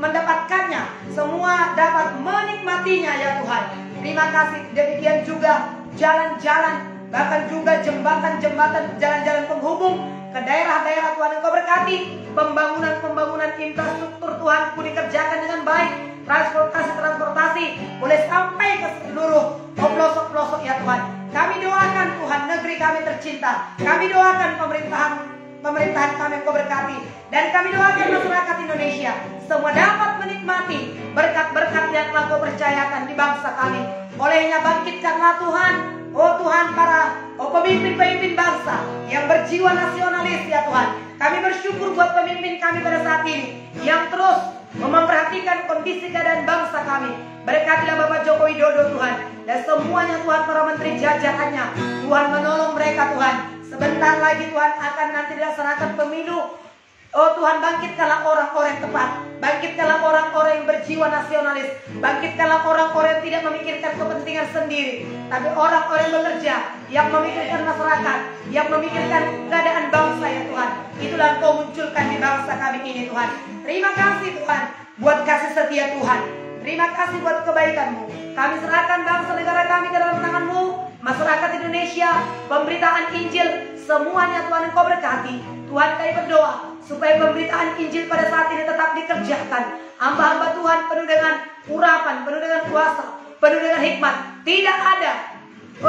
mendapatkannya, semua dapat menikmatinya ya Tuhan. Terima kasih. Demikian juga jalan-jalan, bahkan juga jembatan-jembatan, jalan-jalan penghubung ke daerah-daerah Tuhan Engkau berkati. Pembangunan infrastruktur Tuhan pun dikerjakan dengan baik. Transportasi boleh sampai ke seluruh pelosok-pelosok ya Tuhan. Kami doakan Tuhan negeri kami tercinta. Kami doakan pemerintahan kami Engkau berkati. Dan kami doakan masyarakat Indonesia semua dapat menikmati berkat-berkat yang telah Kau percayakan di bangsa kami. Olehnya bangkitkanlah Tuhan, oh Tuhan, para pemimpin-pemimpin bangsa yang berjiwa nasionalis ya Tuhan. Kami bersyukur buat pemimpin kami pada saat ini yang terus memperhatikan kondisi keadaan bangsa kami. Berkatilah Bapak Joko Widodo Tuhan, dan semuanya Tuhan, para menteri jajarannya. Tuhan menolong mereka Tuhan. Sebentar lagi Tuhan akan nanti dilaksanakan pemilu. Oh Tuhan, bangkitkanlah orang-orang yang tepat. Bangkitkanlah orang-orang yang berjiwa nasionalis. Bangkitkanlah orang-orang yang tidak memikirkan kepentingan sendiri, tapi orang-orang yang bekerja, yang memikirkan masyarakat, yang memikirkan keadaan bangsa ya Tuhan. Itulah Kau munculkan di bangsa kami ini Tuhan. Terima kasih Tuhan buat kasih setia Tuhan. Terima kasih buat kebaikan-Mu. Kami serahkan bangsa negara kami ke dalam tangan-Mu. Masyarakat Indonesia, pemberitaan Injil, semuanya Tuhan Engkau berkati. Tuhan, kami berdoa supaya pemberitaan Injil pada saat ini tetap dikerjakan. Hamba-hamba Tuhan penuh dengan urapan, penuh dengan kuasa, penuh dengan hikmat. Tidak ada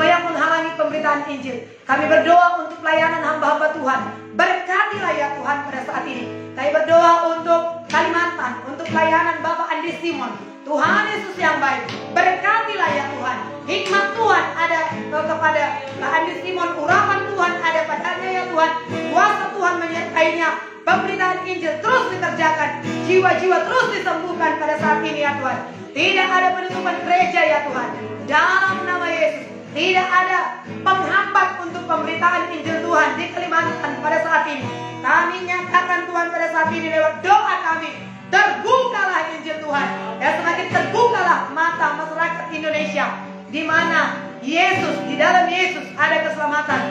yang menghalangi pemberitaan Injil. Kami berdoa untuk pelayanan hamba-hamba Tuhan. Berkatilah ya Tuhan pada saat ini. Kami berdoa untuk Kalimantan, untuk pelayanan Bapak Andi Simon. Tuhan Yesus yang baik, berkatilah ya Tuhan. Hikmat Tuhan ada kepada Pak Andi Simon, urapan Tuhan ada padanya ya Tuhan. Kuasa Tuhan menyertainya. Pemberitaan Injil terus dikerjakan, jiwa-jiwa terus disembuhkan pada saat ini ya Tuhan. Tidak ada penutupan gereja ya Tuhan. Dalam nama Yesus, tidak ada penghambat untuk pemberitaan Injil Tuhan di Kalimantan pada saat ini. Kami nyatakan Tuhan pada saat ini lewat doa kami, terbukalah Injil Tuhan, dan semakin terbukalah mata masyarakat Indonesia, di mana Yesus, di dalam Yesus ada keselamatan,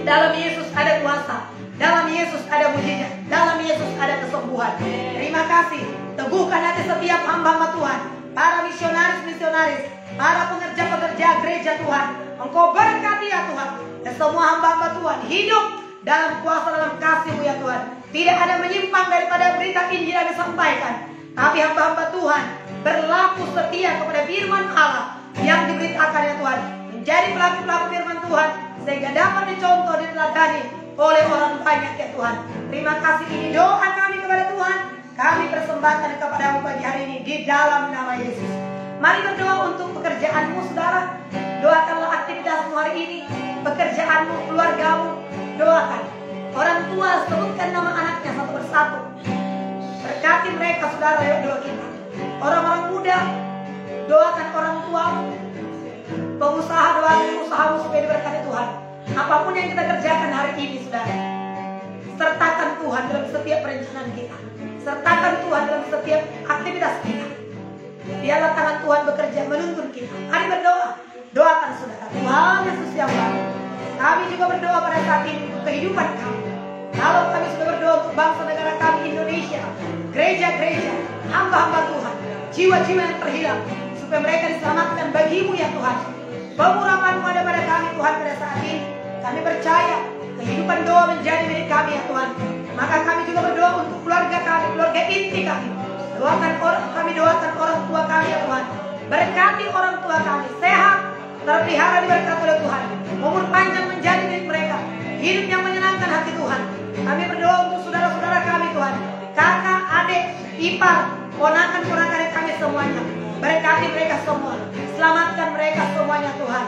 dalam Yesus ada kuasa, dalam Yesus ada mujizat, dalam Yesus ada kesembuhan. Terima kasih. Teguhkan hati setiap hamba-hamba Tuhan, para misionaris-misionaris, para pekerja-pekerja gereja Tuhan. Engkau berkati ya Tuhan, dan semua hamba-hamba Tuhan hidup dalam kuasa, dalam kasih-Mu ya Tuhan. Tidak ada menyimpang daripada berita Injil yang disampaikan, tapi hamba-hamba Tuhan berlaku setia kepada firman Allah yang diberitakan ya Tuhan, menjadi pelaku-pelaku firman Tuhan, sehingga dapat dicontoh, diteladani oleh orang banyak ya Tuhan. Terima kasih, ini doa kami kepada Tuhan. Kami persembahkan kepada-Mu pagi hari ini di dalam nama Yesus. Mari berdoa untuk pekerjaanmu saudara. Doakanlah aktivitasmu hari ini, pekerjaanmu, keluargamu. Doakan. Orang tua, sebutkan nama anaknya satu persatu. Berkati mereka saudara, yuk doa kita. Orang-orang muda, doakan orang tuamu. Pengusaha, doakan usahamu supaya diberkati Tuhan. Apapun yang kita kerjakan hari ini saudara, sertakan Tuhan dalam setiap perencanaan kita. Sertakan Tuhan dalam setiap aktivitas kita. Biarlah tangan Tuhan bekerja menuntun kita. Mari berdoa. Doakan saudara. Tuhan Yesus yang baik, kami juga berdoa pada saat ini untuk kehidupan kami. Kalau kami sudah berdoa untuk bangsa negara kami Indonesia, gereja-gereja, hamba-hamba Tuhan, jiwa-jiwa yang terhilang, supaya mereka diselamatkan bagimu ya Tuhan. Pengurapan-Mu ada pada kami Tuhan pada saat ini. Kami percaya kehidupan doa menjadi milik kami ya Tuhan. Maka kami juga berdoa untuk keluarga kami, keluarga inti kami. Kami doakan orang tua kami ya Tuhan. Berkati orang tua kami sehat, terpelihara diberkati oleh Tuhan. Umur panjang menjadi milik mereka. Hidup yang menyenangkan hati Tuhan. Kami berdoa untuk saudara-saudara kami Tuhan, kakak, adik, ipar, ponakan-ponakan kami semuanya. Berkati mereka semua. Selamatkan mereka semuanya Tuhan.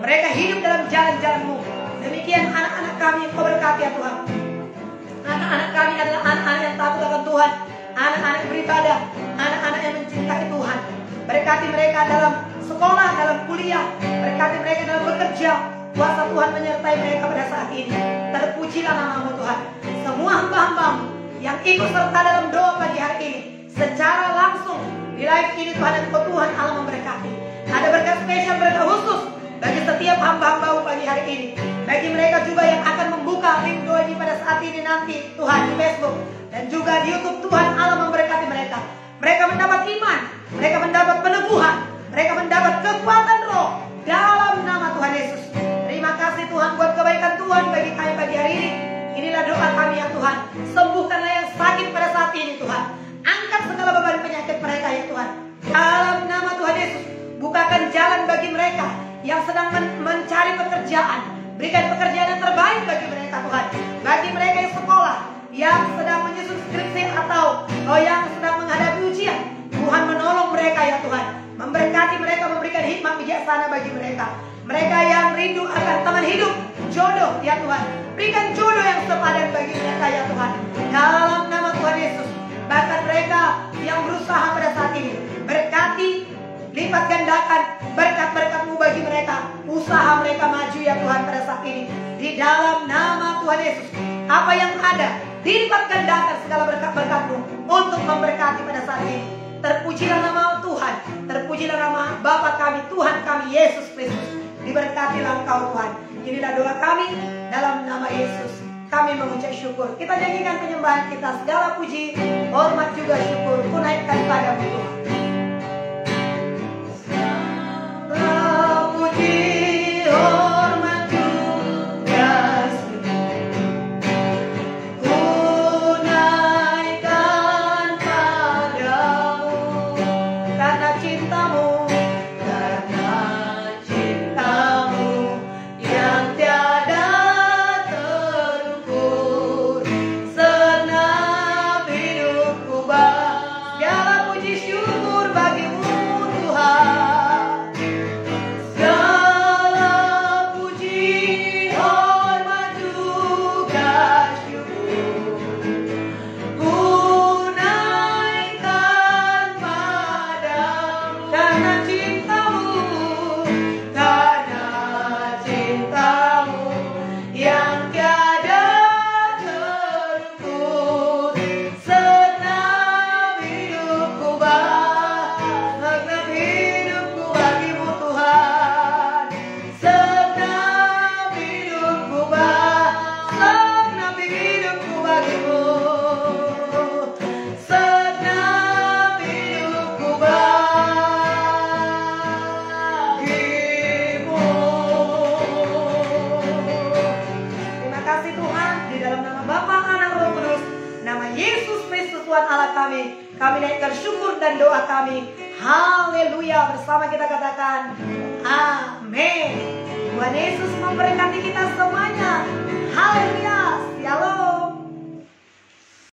Mereka hidup dalam jalan-jalan-Mu. Demikian anak-anak kami yang Kau berkati ya Tuhan. Anak-anak kami adalah anak-anak yang takut akan Tuhan, anak-anak beribadah, anak-anak yang mencintai Tuhan. Berkati mereka dalam sekolah, dalam kuliah. Berkati mereka dalam bekerja. Kuasa Tuhan menyertai mereka pada saat ini. Terpujilah nama-Mu Tuhan. Semua hamba-hamba-Mu yang ikut serta dalam doa pagi hari ini, secara langsung di live ini Tuhan dan Tuhan Allah memberkati. Ada berkat spesial, berkat khusus bagi setiap hamba-hamba-Mu pagi hari ini. Bagi mereka juga yang akan membuka link doa ini pada saat ini nanti Tuhan di Facebook dan juga di YouTube, Tuhan Allah memberkati mereka. Mereka mendapat iman, mereka mendapat peneguhan, mereka mendapat kekuatan roh dalam nama Tuhan Yesus. Terima kasih Tuhan buat kebaikan Tuhan bagi kami pagi hari ini. Inilah doa kami ya Tuhan. Sembuhkanlah yang sakit pada saat ini Tuhan. Angkat segala beban penyakit mereka ya Tuhan. Dalam nama Tuhan Yesus, bukakan jalan bagi mereka yang sedang mencari pekerjaan. Berikan pekerjaan yang terbaik bagi mereka Tuhan. Bagi mereka yang sekolah, yang sedang menyusun skripsi atau yang sedang menghadapi ujian, Tuhan menolong mereka ya Tuhan. Memberkati mereka, memberikan hikmat bijaksana bagi mereka. Mereka yang rindu akan teman hidup, jodoh ya Tuhan. Berikan jodoh yang sepadan bagi mereka ya Tuhan. Dalam nama Tuhan Yesus. Bahkan mereka yang berusaha pada saat ini, berkati, lipat gandakan berkat-berkat-Mu bagi mereka. Usaha mereka maju ya Tuhan pada saat ini. Di dalam nama Tuhan Yesus. Apa yang ada, dilipat gandakan segala berkat-berkat-Mu untuk memberkati pada saat ini. Terpujilah nama Tuhan. Terpujilah nama Bapa kami, Tuhan kami, Yesus Kristus. Diberkatilah Engkau Tuhan. Inilah doa kami dalam nama Yesus. Kami mengucap syukur. Kita nyanyikan penyembahan kita. Segala puji, hormat juga syukur ku naikkan padamu Tuhan. Segala puji, hormat juga syukur ku naikkan padamu. Karena cinta-Mu, karena cinta-Mu yang tiada terukur. Senang hidupku segala puji syukur bagimu Tuhan. Segala puji, hormat juga syukur ku naikkan padamu. Karena cinta-Mu, karena cinta-Mu yang tiada terukur. Senang hidupku bagimu Tuhan. Senang hidupku bagimu. Senang hidupku bagimu. Terima kasih Tuhan. Di dalam nama Bapa, Anak, Roh Kudus, nama Yesus Kristus Tuhan Allah kami naikkan syukur dan doa kami. Haleluya. Bersama kita katakan amin. Tuhan Yesus memberkati kita semuanya. Haleluya. Shalom.